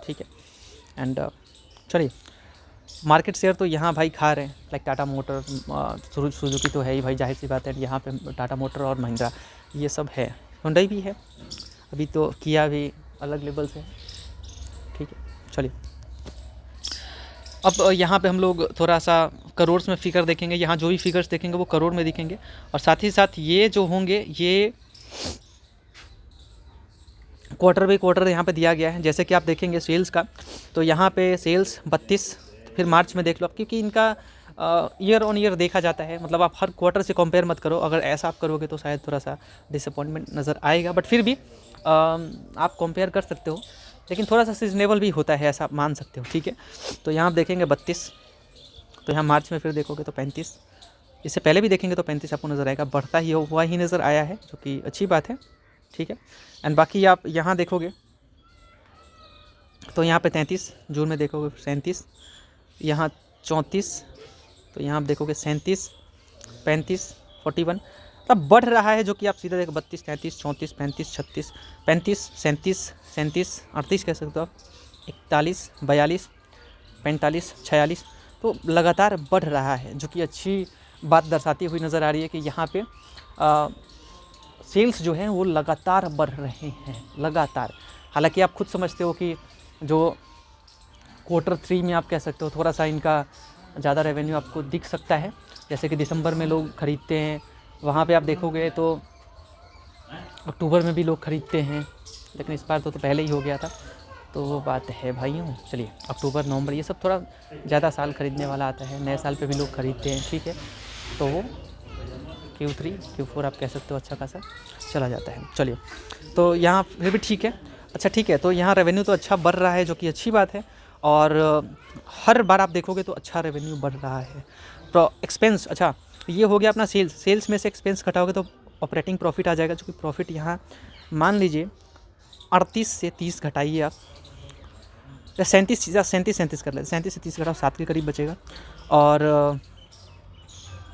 ठीक है। एंड चलिए, मार्केट शेयर तो यहाँ भाई खा रहे हैं, लाइक टाटा मोटर, सुजुकी तो है ही भाई, जाहिर सी बात है। यहाँ पे टाटा मोटर और महिंद्रा ये सब है, हुंडई भी है, अभी तो किया भी अलग लेवल से, ठीक है। चलिए, अब यहाँ पे हम लोग थोड़ा सा करोड़ में फिगर देखेंगे। यहाँ जो भी फिगर्स देखेंगे वो करोड़ में दिखेंगे, और साथ ही साथ ये जो होंगे ये क्वार्टर बाई क्वार्टर यहाँ पे दिया गया है। जैसे कि आप देखेंगे सेल्स का, तो यहाँ पे सेल्स 32, फिर मार्च में देख लो आप, क्योंकि इनका ईयर ऑन ईयर देखा जाता है, मतलब आप हर क्वार्टर से कंपेयर मत करो। अगर ऐसा आप करोगे तो शायद थोड़ा सा डिसअपॉइंटमेंट नज़र आएगा, बट फिर भी आप कंपेयर कर सकते हो, लेकिन थोड़ा सा सीजनेबल भी होता है, ऐसा आप मान सकते हो, ठीक है। तो यहाँ आप देखेंगे 32, तो यहाँ मार्च में फिर देखोगे तो 35, इससे पहले भी देखेंगे तो 35 आपको नज़र आएगा, बढ़ता ही हुआ ही नज़र आया है, जो कि अच्छी बात है, ठीक है। एंड बाकी आप यहाँ देखोगे तो यहाँ पे 33, जून में देखोगे 37, यहाँ 34, तो यहाँ आप देखोगे 37, 35, 41, तब बढ़ रहा है, जो कि आप सीधा देखो 32, 33, 34, 35, 36, 35, 37, 37, 38 कह सकते हो आप, 41, 42, 45, 46, तो लगातार बढ़ रहा है, जो कि अच्छी बात दर्शाती हुई नज़र आ रही है कि यहाँ पे सेल्स जो हैं वो लगातार बढ़ रहे हैं, लगातार। हालांकि आप खुद समझते हो कि जो क्वार्टर 3 में आप कह सकते हो थोड़ा सा इनका ज़्यादा रेवेन्यू आपको दिख सकता है, जैसे कि दिसंबर में लोग ख़रीदते हैं, वहाँ पे आप देखोगे तो अक्टूबर में भी लोग ख़रीदते हैं, लेकिन इस बार तो पहले ही हो गया था, तो वो बात है भाइयों। चलिए, अक्टूबर नवंबर ये सब थोड़ा ज़्यादा साल ख़रीदने वाला आता है, नए साल पे भी लोग ख़रीदते हैं, ठीक है। तो वो Q3 Q4 आप कह सकते हो अच्छा खासा चला जाता है। चलिए, तो यहाँ फिर भी ठीक है, अच्छा ठीक है। तो यहाँ रेवेन्यू तो अच्छा बढ़ रहा है, जो कि अच्छी बात है, और हर बार आप देखोगे तो अच्छा रेवेन्यू बढ़ रहा है। तो एक्सपेंस, अच्छा ये हो गया अपना सेल्स में से एक्सपेंस घटाओगे तो ऑपरेटिंग प्रॉफिट आ जाएगा, जो कि प्रॉफिट यहाँ मान लीजिए 38 से 30 घटाइए आप, या 37 कर ले, 37 से 30 घटाओ, 7 के करीब बचेगा। और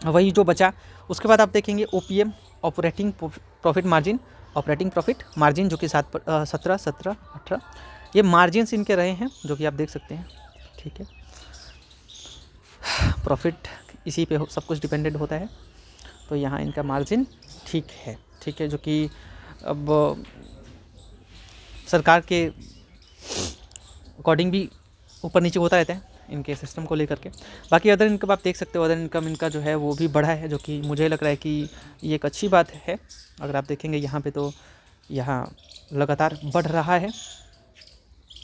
वही जो बचा, उसके बाद आप देखेंगे OPM, ऑपरेटिंग प्रॉफिट मार्जिन, जो कि 17, 18 ये मार्जिन्स इनके रहे हैं, जो कि आप देख सकते हैं, ठीक है। प्रॉफिट इसी पे सब कुछ डिपेंडेंट होता है, तो यहाँ इनका मार्जिन ठीक है, जो कि अब सरकार के अकॉर्डिंग भी ऊपर नीचे होता रहता है इनके सिस्टम को लेकर के। बाकी अदर इनकम आप देख सकते हो, अदर इनकम इनका जो है वो भी बढ़ा है, जो कि मुझे लग रहा है कि ये एक अच्छी बात है। अगर आप देखेंगे यहाँ पे तो यहाँ लगातार बढ़ रहा है,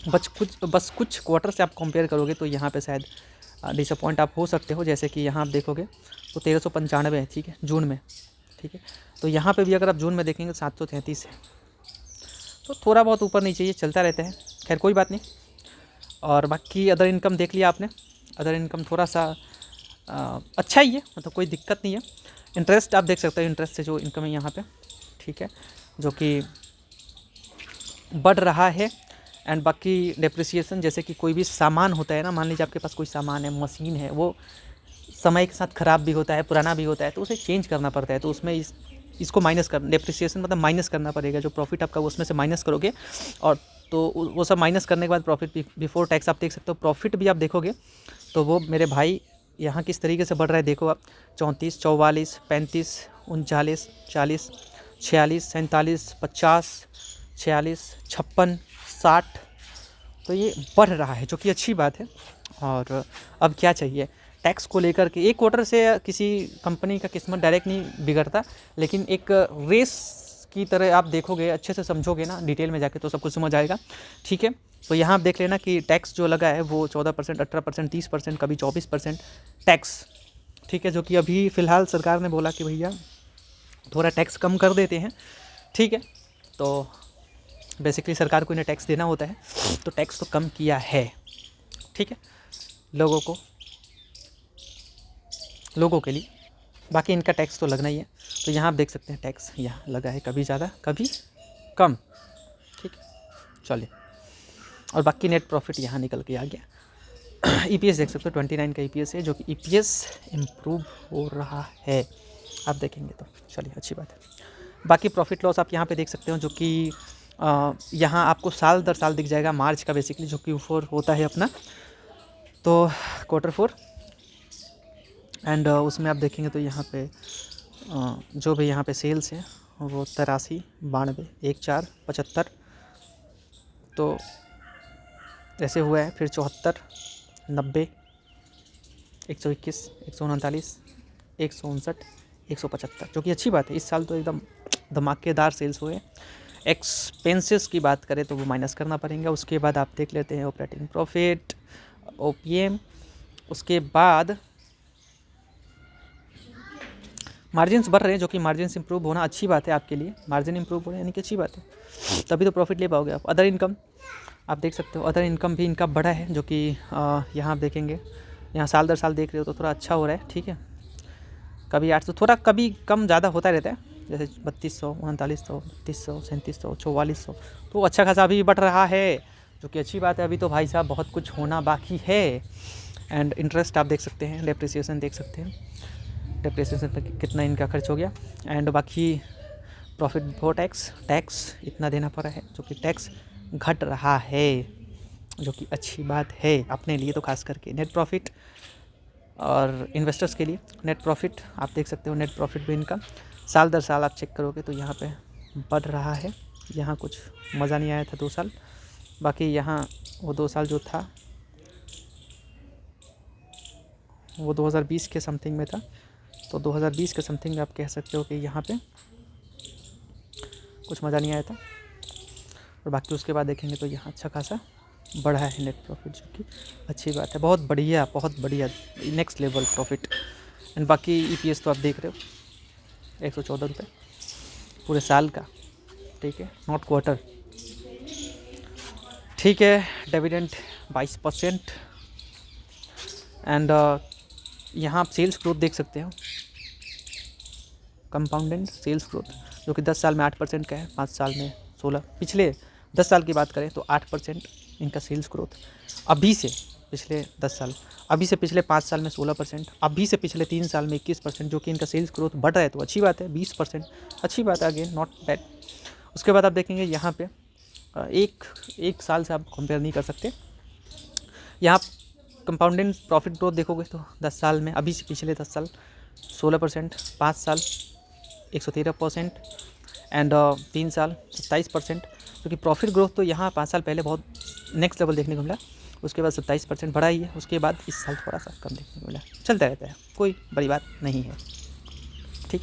बस कुछ क्वार्टर से आप कंपेयर करोगे तो यहाँ पे शायद डिसअपॉइंट आप हो सकते हो। जैसे कि यहाँ आप देखोगे तो 1395 है, ठीक है, जून में, ठीक है। तो यहाँ पे भी अगर आप जून में देखेंगे 733 है, तो थोड़ा बहुत ऊपर नीचे ये चलता रहता है, खैर कोई बात नहीं। और बाकी अदर इनकम देख लिया आपने, अदर इनकम थोड़ा सा अच्छा ही है, मतलब कोई दिक्कत नहीं है। इंटरेस्ट आप देख सकते हो, इंटरेस्ट से जो इनकम है यहाँ पे, ठीक है। जो कि बढ़ रहा है। एंड बाकी डेप्रिसिएशन, जैसे कि कोई भी सामान होता है ना, मान लीजिए आपके पास कोई सामान है, मशीन है, वो समय के साथ ख़राब भी होता है, पुराना भी होता है, तो उसे चेंज करना पड़ता है। तो उसमें इसको माइनस कर, डेप्रिसिएशन मतलब माइनस करना पड़ेगा। जो प्रॉफिट आपका उसमें से माइनस करोगे, और तो वो सब माइनस करने के बाद प्रॉफिट बिफोर टैक्स आप देख सकते हो। प्रॉफिट भी आप देखोगे तो वो मेरे भाई यहाँ किस तरीके से बढ़ रहा है, देखो आप। 34, 44, 35, 39, 40, 46, 47, 50, 46, 56, 60, तो ये बढ़ रहा है, जो कि अच्छी बात है। और अब क्या चाहिए, टैक्स को लेकर के एक क्वार्टर से किसी कंपनी का किस्मत डायरेक्ट नहीं बिगड़ता, लेकिन एक रेस की तरह आप देखोगे, अच्छे से समझोगे ना डिटेल में जाके, तो सब कुछ समझ आएगा। ठीक है, तो यहाँ आप देख लेना कि टैक्स जो लगा है वो 14%, 18%, 30%, कभी 24% टैक्स। ठीक है, जो कि अभी फ़िलहाल सरकार ने बोला कि भैया थोड़ा टैक्स कम कर देते हैं। ठीक है, तो बेसिकली सरकार को इन्हें टैक्स देना होता है, तो टैक्स तो कम किया है। ठीक है, लोगों के लिए, बाकी इनका टैक्स तो लगना ही है। तो यहाँ आप देख सकते हैं टैक्स यहाँ लगा है, कभी ज़्यादा कभी कम। ठीक है, चलिए, और बाकी नेट प्रॉफिट यहाँ निकल के आ गया। ईपीएस देख सकते हो 29 का ईपीएस है, जो कि ईपीएस इम्प्रूव हो रहा है, आप देखेंगे तो। चलिए, अच्छी बात है। बाकी प्रॉफिट लॉस आप यहाँ पे देख सकते हो, जो कि यहाँ आपको साल दर साल दिख जाएगा। मार्च का बेसिकली जो Q4 होता है अपना, तो Q4, एंड उसमें आप देखेंगे तो यहाँ पे जो भी यहाँ पे सेल्स है वो 83, 92, 14, 75, तो ऐसे हुआ है। फिर 74, 90, 121, 139, 159, 175, जो कि अच्छी बात है। इस साल तो एकदम धमाकेदार सेल्स हुए। एक्सपेंसेस की बात करें तो वो माइनस करना पड़ेगा। उसके बाद आप देख लेते हैं ऑपरेटिंग प्रॉफिट, ओपीएम, उसके बाद मार्जिन्स बढ़ रहे हैं, जो कि मार्जिन्स इंप्रूव होना अच्छी बात है आपके लिए। मार्जिन इंप्रूव हो रहे हैं यानी कि अच्छी बात है, तभी तो प्रॉफिट ले पाओगे आप। अदर इनकम आप देख सकते हो, अदर इनकम भी इनका बढ़ा है, जो कि यहाँ आप देखेंगे, यहाँ साल दर साल देख रहे हो तो थोड़ा अच्छा हो रहा है। ठीक है, कभी 800, थोड़ा कभी कम ज़्यादा होता रहता है, जैसे 3200, 3900, 3300, 3700, 4400, तो अच्छा खासा अभी बढ़ रहा है, जो कि अच्छी बात है। अभी तो भाई साहब बहुत कुछ होना बाकी है। एंड इंटरेस्ट आप देख सकते हैं, डेप्रिसिएशन देख सकते हैं, डेप्रिसिएशन पर कितना इनका खर्च हो गया। एंड बाकी प्रॉफिट बिफोर टैक्स इतना देना पड़ा है, जो कि टैक्स घट रहा है, जो कि अच्छी बात है अपने लिए तो खास करके। नेट प्रॉफिट और इन्वेस्टर्स के लिए नेट प्रॉफिट आप देख सकते हो, नेट प्रॉफिट भी इनका साल दर साल आप चेक करोगे तो यहाँ पे बढ़ रहा है। यहाँ कुछ मज़ा नहीं आया था 2 साल, बाकी यहाँ वो 2 साल जो था वो 2020 के समथिंग में था, तो 2020 के समथिंग आप कह सकते हो कि यहाँ पे कुछ मज़ा नहीं आया था। और बाकी उसके बाद देखेंगे तो यहाँ अच्छा खासा बढ़ा है नेट प्रॉफिट, जो कि अच्छी बात है। बहुत बढ़िया नेक्स्ट लेवल प्रॉफिट। एंड बाकी ईपीएस तो आप देख रहे हो 114 रुपये पूरे साल का। ठीक है, नॉट क्वार्टर। ठीक है, डिविडेंड 22%। एंड यहाँ आप सेल्स ग्रोथ देख सकते हो, कंपाउंडेड सेल्स ग्रोथ, जो कि 10 साल में 8% का है, 5 साल में 16। पिछले 10 साल की बात करें तो 8% इनका सेल्स ग्रोथ। अभी से पिछले 10 साल, अभी से पिछले 5 साल में 16%, अभी से पिछले 3 साल में 21%, जो कि इनका सेल्स ग्रोथ बढ़ रहा है, तो अच्छी बात है। 20% अच्छी बात है, अगेन नॉट बैड। उसके बाद आप देखेंगे यहाँ पे एक साल से आप कंपेयर नहीं कर सकते। यहाँ कंपाउंडेड प्रॉफिट ग्रोथ देखोगे तो 10 साल में, अभी से पिछले 10 साल 16%, 5 साल 113%, एंड 3 साल 27%, क्योंकि प्रॉफिट ग्रोथ तो यहाँ 5 साल पहले बहुत नेक्स्ट लेवल देखने को मिला। उसके बाद 27% बढ़ा ही है। उसके बाद इस साल थोड़ा सा कम देखने को मिला, चलता रहता है, कोई बड़ी बात नहीं है। ठीक,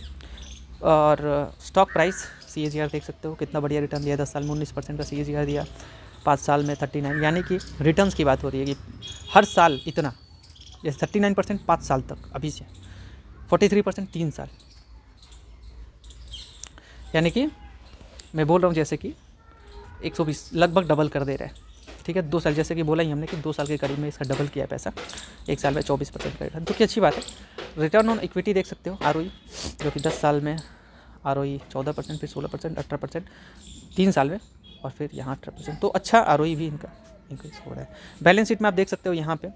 और स्टॉक प्राइस CAGR देख सकते हो कितना बढ़िया रिटर्न दिया। 10 साल में 19% का CAGR दिया, 5 साल में 39, यानी कि रिटर्न्स की बात हो रही है कि हर साल इतना, जैसे 39% 5 साल तक, अभी से 43% 3 साल, यानी कि मैं बोल रहा हूँ जैसे कि 120 लगभग डबल कर दे रहा है। ठीक है, 2 साल, जैसे कि बोला ही हमने कि 2 साल के करीब में इसका डबल किया है पैसा, 1 साल में 24% का रिटर्न, जो कि अच्छी बात है। रिटर्न ऑन इक्विटी देख सकते हो ROE, जो कि 10 साल में ROE 14%, फिर 16%, 18%, 3 साल में, और फिर यहाँ 18%। तो अच्छा ROE भी इनका इंक्रीज हो रहा है। बैलेंस शीट में आप देख सकते हो यहाँ पे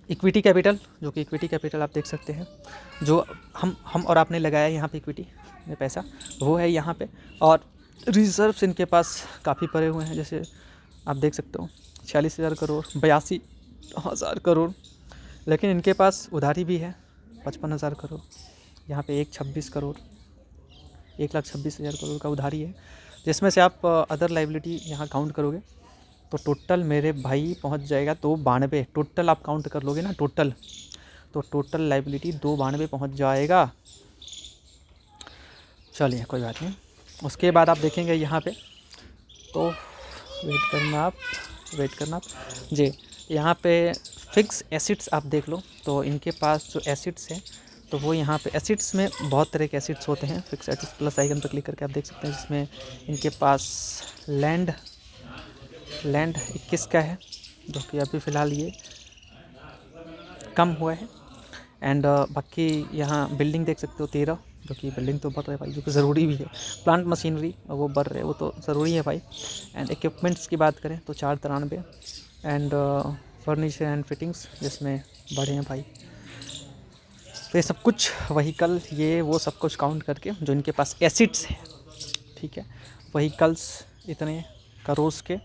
इक्विटी कैपिटल, जो कि इक्विटी कैपिटल आप देख सकते हैं, जो हम और आपने लगाया है यहाँ पे इक्विटी में पैसा, वो है यहाँ पे। और रिजर्व्स इनके पास काफ़ी पड़े हुए हैं, जैसे आप देख सकते हो 46,000 करोड़, 82,000 करोड़। लेकिन इनके पास उधारी भी है 55,000 करोड़, यहाँ पे 126 करोड़, 1,26,000 करोड़ का उधारी है, जिसमें से आप अदर लाइबिलिटी यहाँ काउंट करोगे तो टोटल मेरे भाई पहुँच जाएगा 292। टोटल आप काउंट कर लोगे ना टोटल, तो टोटल लाइबिलिटी 292 पहुँच जाएगा। चलिए कोई बात नहीं। उसके बाद आप देखेंगे यहाँ पे, तो वेट करना आप जी। यहाँ पे फिक्स एसिड्स आप देख लो, तो इनके पास जो एसिड्स हैं तो वो यहाँ पे एसिड्स में बहुत तरह के एसिड्स होते हैं। फिक्स एसिड्स प्लस आइकन पर क्लिक करके आप देख सकते हैं, जिसमें इनके पास लैंड 21 का है, जो कि अभी फ़िलहाल ये कम हुआ है। एंड बाकी यहाँ बिल्डिंग देख सकते हो 13, जो कि बिल्डिंग तो बढ़ रहा है भाई, जो कि ज़रूरी भी है। प्लांट मशीनरी वो बढ़ रहे हैं, वो तो ज़रूरी है भाई। एंड इक्विपमेंट्स की बात करें तो 493। एंड फर्नीचर एंड फिटिंग्स जिसमें बढ़े हैं भाई। तो ये सब कुछ व्हीकल, ये वो सब कुछ काउंट करके जो इनके पास एसिड्स हैं, ठीक है, व्हीकल्स इतने करोड़ के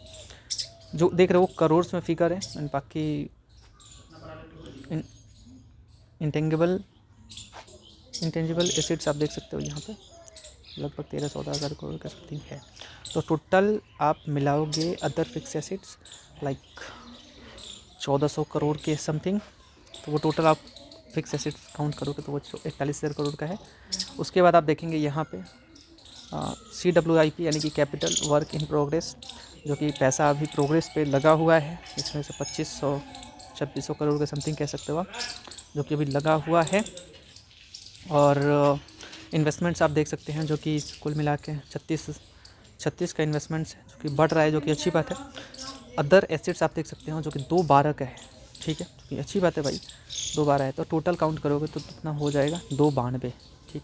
जो देख रहे हो करोड़ में फिगर है। एंड बाकी इंटेंजिबल एसिड्स आप देख सकते हो यहाँ पे लगभग 13-14,000 करोड़ का समथिंग है। तो टोटल आप मिलाओगे other fixed assets like 1400 crore के समथिंग, तो वो टोटल आप फिक्स एसिड्स काउंट करोगे तो वो 41,000 करोड़ का है। उसके बाद आप देखेंगे यहाँ पे CWIP यानी कि कैपिटल वर्क इन प्रोग्रेस, जो कि पैसा अभी प्रोग्रेस पे लगा हुआ है। इसमें से 2500-2600 करोड़ के समथिंग कह सकते हो आप, जो कि अभी लगा हुआ है। और इन्वेस्टमेंट्स आप देख सकते हैं, जो कि कुल मिला के 36 का इन्वेस्टमेंट्स है, जो कि बढ़ रहा है, जो कि अच्छी बात है। अदर एसेट्स आप देख सकते हो, जो कि 212 का है, ठीक है, जो कि अच्छी बात है भाई। 212 है तो टोटल काउंट करोगे तो कितना हो जाएगा 292, ठीक।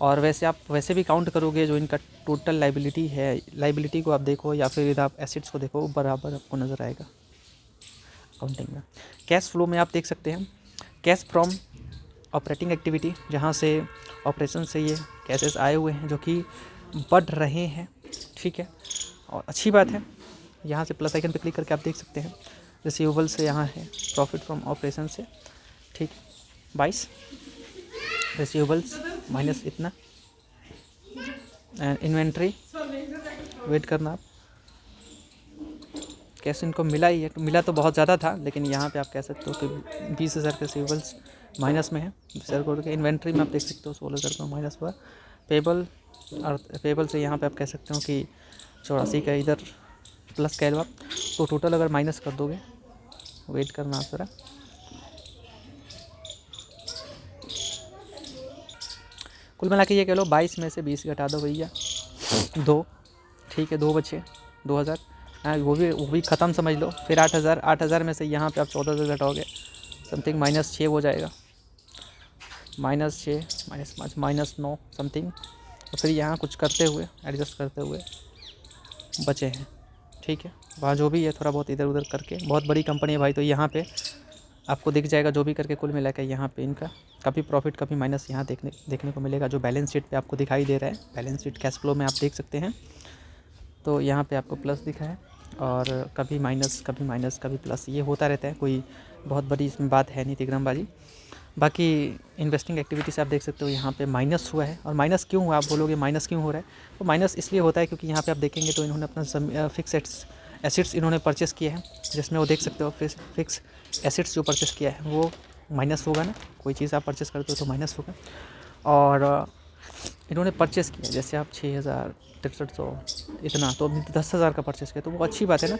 और वैसे आप वैसे भी काउंट करोगे जो इनका टोटल लाइबिलिटी है, लाइबिलिटी को आप देखो या फिर इधर आप एसेट्स को देखो, बराबर आपको नज़र आएगा काउंटिंग में। कैश फ्लो में आप देख सकते हैं कैश फ्रॉम ऑपरेटिंग एक्टिविटी, जहाँ से ऑपरेशन से ये कैसेस आए हुए हैं, जो कि बढ़ रहे हैं, ठीक है, और अच्छी बात है। यहाँ से प्लस आइकन पे क्लिक करके आप देख सकते हैं रिसीवेबल से यहाँ है प्रॉफिट फ्रॉम ऑपरेशन से, ठीक, 22 रिसीवेबल्स माइनस इतना। एंड इन्वेंट्री वेट करना आप, कैसे इनको मिला ही है, मिला तो बहुत ज़्यादा था, लेकिन यहाँ पे आप कह सकते हो कि 20,000 के रिसीवेबल्स माइनस में है 20,000 करोड़ के। इन्वेंट्री में आप देख सकते हो 16,000 का माइनस हुआ। पेबल और पेबल से यहाँ पे आप कह सकते हो कि 84 का इधर प्लस कह लो आप, तो टोटल अगर माइनस कर दोगे, वेट करना आप ज़रा, कुल मिला के ये कह लो 22 में से 20 घटा दो भैया, 2, ठीक है, 2 बचे 2,000, वो भी ख़त्म समझ लो। फिर 8,000 में से यहाँ पे आप 14,000 घटाओगे समथिंग -6 हो जाएगा, -6 -5 -9 समथिंग। और फिर यहाँ कुछ करते हुए एडजस्ट करते हुए बचे हैं, ठीक है, वहाँ जो भी है थोड़ा बहुत इधर उधर करके, बहुत बड़ी कंपनी है भाई, तो यहाँ पे आपको दिख जाएगा जो भी करके कुल मिला के यहाँ पे इनका कभी प्रॉफिट कभी माइनस यहाँ देखने को मिलेगा, जो बैलेंस शीट पे आपको दिखाई दे रहा है। बैलेंस शीट कैश फ्लो में आप देख सकते हैं, तो यहाँ पे आपको प्लस दिखा है, और कभी माइनस कभी प्लस, ये होता रहता है, कोई बहुत बड़ी इसमें बात है नहीं तिग्रमबाजी। बाकी इन्वेस्टिंग एक्टिविटी से आप देख सकते हो यहाँ पे माइनस हुआ है। और माइनस क्यों हुआ, आप बोलोगे माइनस क्यों हो रहा है, तो माइनस इसलिए होता है क्योंकि यहाँ पे आप देखेंगे तो इन्होंने अपना फिक्स एसेट्स इन्होंने परचेस किए हैं, जिसमें वो देख सकते हो फिक्स एसेट्स जो परचेस किया है वो माइनस होगा ना, कोई चीज़ आप परचेस करते हो तो माइनस होगा। और इन्होंने परचेस किया, जैसे आप 6,000 6300 इतना, तो अभी 10,000 का परचेस किया, तो वो अच्छी बात है ना।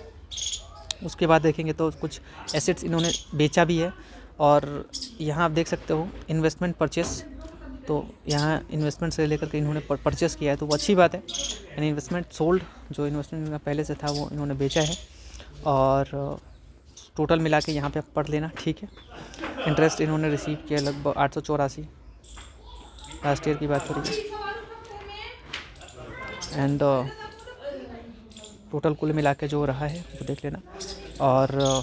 उसके बाद देखेंगे तो कुछ एसेट्स इन्होंने बेचा भी है। और यहाँ आप देख सकते हो इन्वेस्टमेंट परचेस, तो यहाँ इन्वेस्टमेंट से लेकर के इन्होंने परचेस किया है, तो वो अच्छी बात है। यानी इन्वेस्टमेंट सोल्ड, जो इन्वेस्टमेंट इनका पहले से था वो इन्होंने बेचा है। और टोटल मिला के यहाँ पे आप पढ़ लेना, ठीक है। इंटरेस्ट इन्होंने रिसीव किया लगभग 884, लास्ट ईयर की बात हो रही है। एंड टोटल कुल मिला के जो रहा है वो देख लेना। और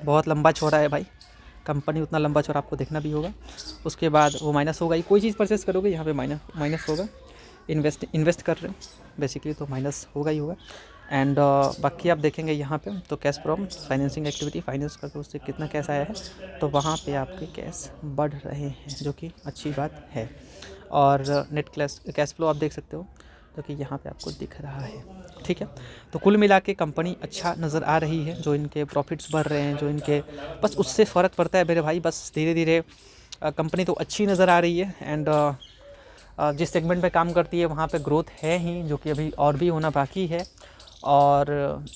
बहुत लंबा चौड़ा है भाई, कंपनी उतना लंबा चौड़ा आपको देखना भी होगा। उसके बाद वो माइनस होगा ही, कोई चीज़ परचेस करोगे यहाँ पे माइनस होगा। इन्वेस्ट कर रहे हो बेसिकली तो माइनस होगा ही होगा। एंड बाकी आप देखेंगे यहाँ पे तो cash from financing activity, finance करके उससे कितना कैश आया है, तो वहाँ पे आपके कैश बढ़ रहे हैं, जो कि अच्छी बात है। और नेट कैश फ्लो आप देख सकते हो, जो कि यहाँ पे आपको दिख रहा है, ठीक है। तो कुल मिला के कंपनी अच्छा नज़र आ रही है, जो इनके प्रॉफिट्स बढ़ रहे हैं, जो इनके बस उससे फ़र्क पड़ता है मेरे भाई, बस धीरे धीरे कंपनी तो अच्छी नज़र आ रही है। एंड जिस सेगमेंट पे काम करती है वहाँ पे ग्रोथ है ही, जो कि अभी और भी होना बाकी है। और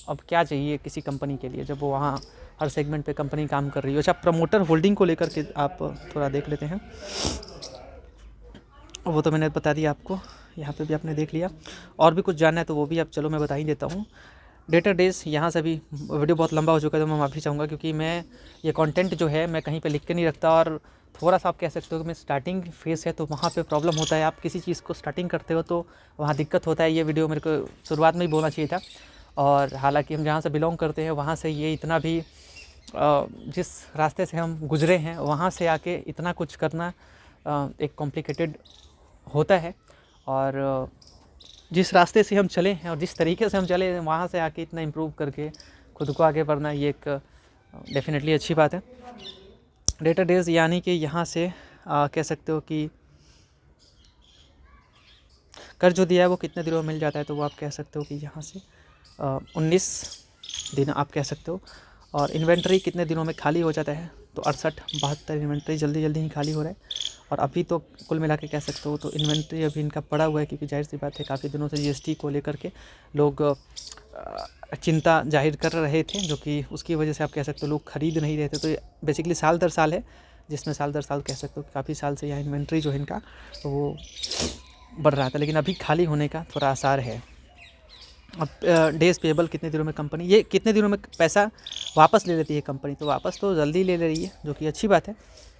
अब क्या चाहिए किसी कंपनी के लिए जब वो वहाँ हर सेगमेंट पे कंपनी काम कर रही है। अच्छा, प्रमोटर होल्डिंग को लेकर के आप थोड़ा देख लेते हैं, वो तो मैंने बता दिया आपको, यहाँ पे भी आपने देख लिया। और भी कुछ जानना है तो वो भी आप चलो मैं बता ही देता हूँ। डेटर डेज यहाँ से भी वीडियो बहुत लंबा हो चुका है, तो मैं माफ़ी चाहूँगा, क्योंकि मैं ये कंटेंट जो है मैं कहीं पे लिख के नहीं रखता। और थोड़ा सा आप कह सकते हो कि मैं स्टार्टिंग फेस है तो वहाँ पे प्रॉब्लम होता है। आप किसी चीज़ को स्टार्टिंग करते हो तो वहाँ दिक्कत होता है। ये वीडियो मेरे को शुरुआत में ही बोलना चाहिए था। और हालांकि हम जहाँ से बिलोंग करते हैं वहाँ से ये इतना भी जिस रास्ते से हम गुजरे हैं वहाँ से आके इतना कुछ करना एक कॉम्प्लिकेटेड होता है। और जिस रास्ते से हम चले हैं और जिस तरीके से हम चले हैं वहाँ से आके इतना इम्प्रूव करके खुद को आगे बढ़ना, ये एक डेफिनेटली अच्छी बात है। डेटा डेज यानी कि यहाँ से कह सकते हो कि कर्ज जो दिया है वो कितने दिनों में मिल जाता है, तो वो आप कह सकते हो कि यहाँ से 19 दिन आप कह सकते हो। और इन्वेंट्री कितने दिनों में खाली हो जाता है, तो 68-72 इन्वेंट्री जल्दी ही खाली हो रहा है। और अभी तो कुल मिला के कह सकते हो तो इन्वेंट्री अभी इनका पड़ा हुआ है, क्योंकि जाहिर सी बात है काफ़ी दिनों से जीएसटी को लेकर के लोग चिंता जाहिर कर रहे थे, जो कि उसकी वजह से आप कह सकते हो लोग खरीद नहीं रहे थे। तो ये बेसिकली साल दर साल है, जिसमें साल दर साल कह सकते हो काफ़ी साल से यहाँ इन्वेंट्री जो है इनका वो बढ़ रहा था, लेकिन अभी खाली होने का थोड़ा आसार है। अब डेज पेबल कितने दिनों में कंपनी, ये कितने दिनों में पैसा वापस ले लेती है कंपनी, तो वापस तो जल्दी ले रही है, जो कि अच्छी बात है।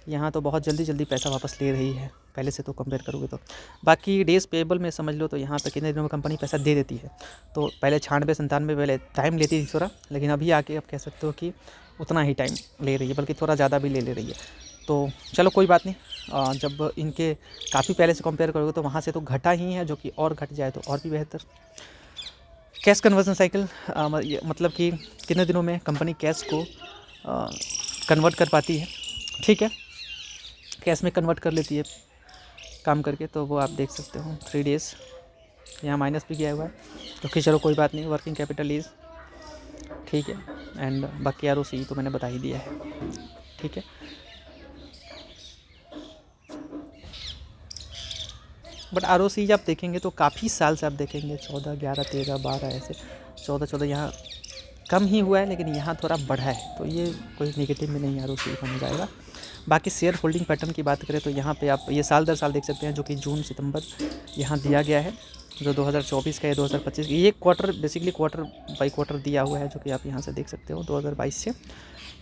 यहाँ तो बहुत जल्दी पैसा वापस ले रही है पहले से तो कंपेयर करोगे तो। बाकी डेज पेबल में समझ लो तो यहाँ पे कितने दिनों में कंपनी पैसा दे देती है, तो पहले 96-97 पहले टाइम लेती थी थोड़ा, लेकिन अभी आके अब कह सकते हो कि उतना ही टाइम ले रही है, बल्कि थोड़ा ज़्यादा भी ले रही है। तो चलो कोई बात नहीं, जब इनके काफ़ी पहले से कंपेयर करोगे तो वहाँ से तो घटा ही है, जो कि और घट जाए तो और भी बेहतर। कैश कन्वर्जन साइकिल मतलब कि कितने दिनों में कंपनी कैश को कन्वर्ट कर पाती है, ठीक है, कैश में कन्वर्ट कर लेती है काम करके, तो वो आप देख सकते हो 3 डेज़। यहाँ माइनस भी किया हुआ है, तो कि चलो कोई बात नहीं, वर्किंग कैपिटल इज़ ठीक है। एंड बाकी ROC तो मैंने बता ही दिया है, ठीक है। बट ROC आप देखेंगे तो काफ़ी साल से आप देखेंगे 14, 11, 13, 12 ऐसे 14 यहाँ कम ही हुआ है, लेकिन यहाँ थोड़ा बढ़ा है, तो ये कोई नेगेटिव में नहीं ROC बन जाएगा। बाकी शेयर होल्डिंग पैटर्न की बात करें तो यहाँ पे आप ये साल दर साल देख सकते हैं, जो कि जून सितंबर यहाँ दिया गया है, जो 2024 का है 2025 ये quarter basically quarter by quarter दिया हुआ है, जो कि आप यहाँ से देख सकते हो 2022 से।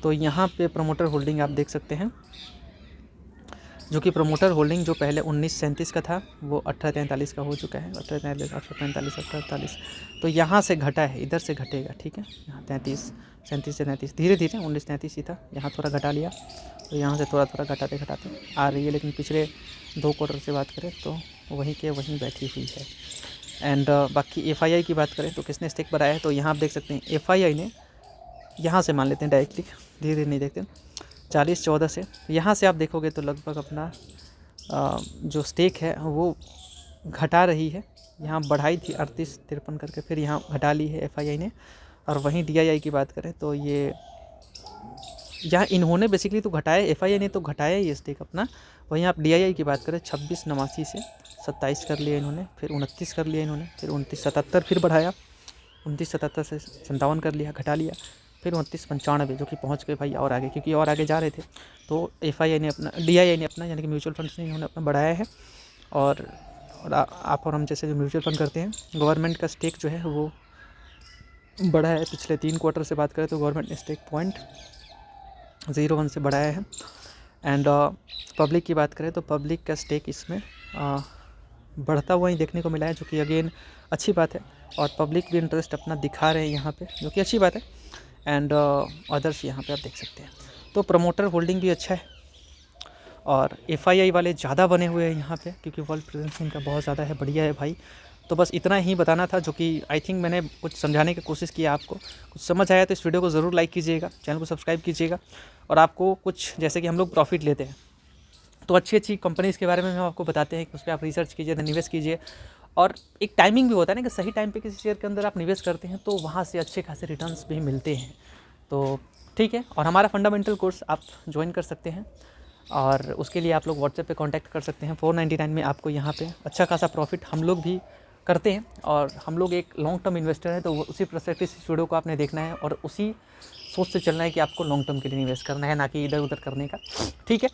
तो यहाँ पे प्रमोटर होल्डिंग आप देख सकते हैं, जो कि प्रमोटर होल्डिंग जो पहले 1937 का था वो 1843 का हो चुका है, 1843, 1845, 1848। तो यहाँ से घटा है, इधर से घटेगा, ठीक है। यहाँ 37 से 39 धीरे 1933 ही था, यहाँ थोड़ा घटा लिया, तो यहाँ से थोड़ा घटाते आ रही है। लेकिन पिछले 2 क्वार्टर से बात करें तो वहीं के वहीं बैठी हुई है। एंड बाकी FII की बात करें तो किसने स्टेक बनाया है, तो यहाँ आप देख सकते हैं FII ने, यहाँ से मान लेते हैं डायरेक्टली, धीरे नहीं देखते, 40-14 से यहाँ से आप देखोगे तो लगभग अपना जो स्टेक है वो घटा रही है। यहाँ बढ़ाई थी 38-53 करके, फिर यहाँ घटा ली है FII ने। और वहीं DII की बात करें तो ये यहाँ इन्होंने बेसिकली तो घटाया, FII ने तो घटाया ये स्टेक अपना। वहीं आप DII की बात करें 2689 से 27 कर लिया इन्होंने, फिर 29 कर लिया इन्होंने, फिर 2977 फिर बढ़ाया, 2977 से 57 कर लिया, घटा लिया, फिर 2995 जो कि पहुंच गए भाई और आगे, क्योंकि और आगे जा रहे थे। तो FII ने अपना, DII ने अपना, यानी कि म्यूचुअल फंड्स ने इन्होंने अपना बढ़ाया है। और आप और हम जैसे जो म्यूचुअल फंड करते हैं, गवर्नमेंट का स्टेक जो है वो बढ़ा है। पिछले 3 क्वार्टर से बात करें तो गवर्नमेंट ने स्टेक 0.01 से बढ़ाया है। एंड पब्लिक की बात करें तो पब्लिक का स्टेक इसमें बढ़ता हुआ ही देखने को मिला है, जो कि अगेन अच्छी बात है। और पब्लिक भी इंटरेस्ट अपना दिखा रहे हैं यहाँ पे, जो कि अच्छी बात है। एंड अदर्स यहाँ पे आप देख सकते हैं। तो प्रमोटर होल्डिंग भी अच्छा है और FII वाले ज़्यादा बने हुए हैं यहाँ पे, क्योंकि वर्ल्ड प्रेजेंस इनका बहुत ज़्यादा है। बढ़िया है भाई। तो बस इतना ही बताना था, जो कि आई थिंक मैंने कुछ समझाने की कोशिश की आपको। कुछ समझ आया तो इस वीडियो को ज़रूर लाइक कीजिएगा, चैनल को सब्सक्राइब कीजिएगा। और आपको कुछ, जैसे कि हम लोग प्रॉफिट लेते हैं, तो अच्छी अच्छी कंपनीज़ के बारे में हम आपको बताते हैं कि उस पर आप रिसर्च कीजिए, निवेश कीजिए। और एक टाइमिंग भी होता है ना, कि सही टाइम पे किसी शेयर के अंदर आप निवेश करते हैं तो वहाँ से अच्छे खासे रिटर्न्स भी मिलते हैं। तो ठीक है। और हमारा फंडामेंटल कोर्स आप ज्वाइन कर सकते हैं, और उसके लिए आप लोग व्हाट्सएप पे कांटेक्ट कर सकते हैं। 499 में आपको यहाँ पे अच्छा खासा प्रॉफिट हम लोग भी करते हैं। और हम लोग एक लॉन्ग टर्म इन्वेस्टर है, तो उसी पर्सपेक्टिव से इस वीडियो को आपने देखना है और उसी सोच से चलना है कि आपको लॉन्ग टर्म के लिए निवेश करना है, ना कि इधर उधर करने का। ठीक है।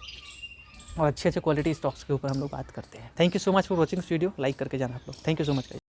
और अच्छे अच्छे क्वालिटी स्टॉक्स के ऊपर हम लोग बात करते हैं। Thank you so much for watching this video. Like करके जाना आप लोग। Thank you so much.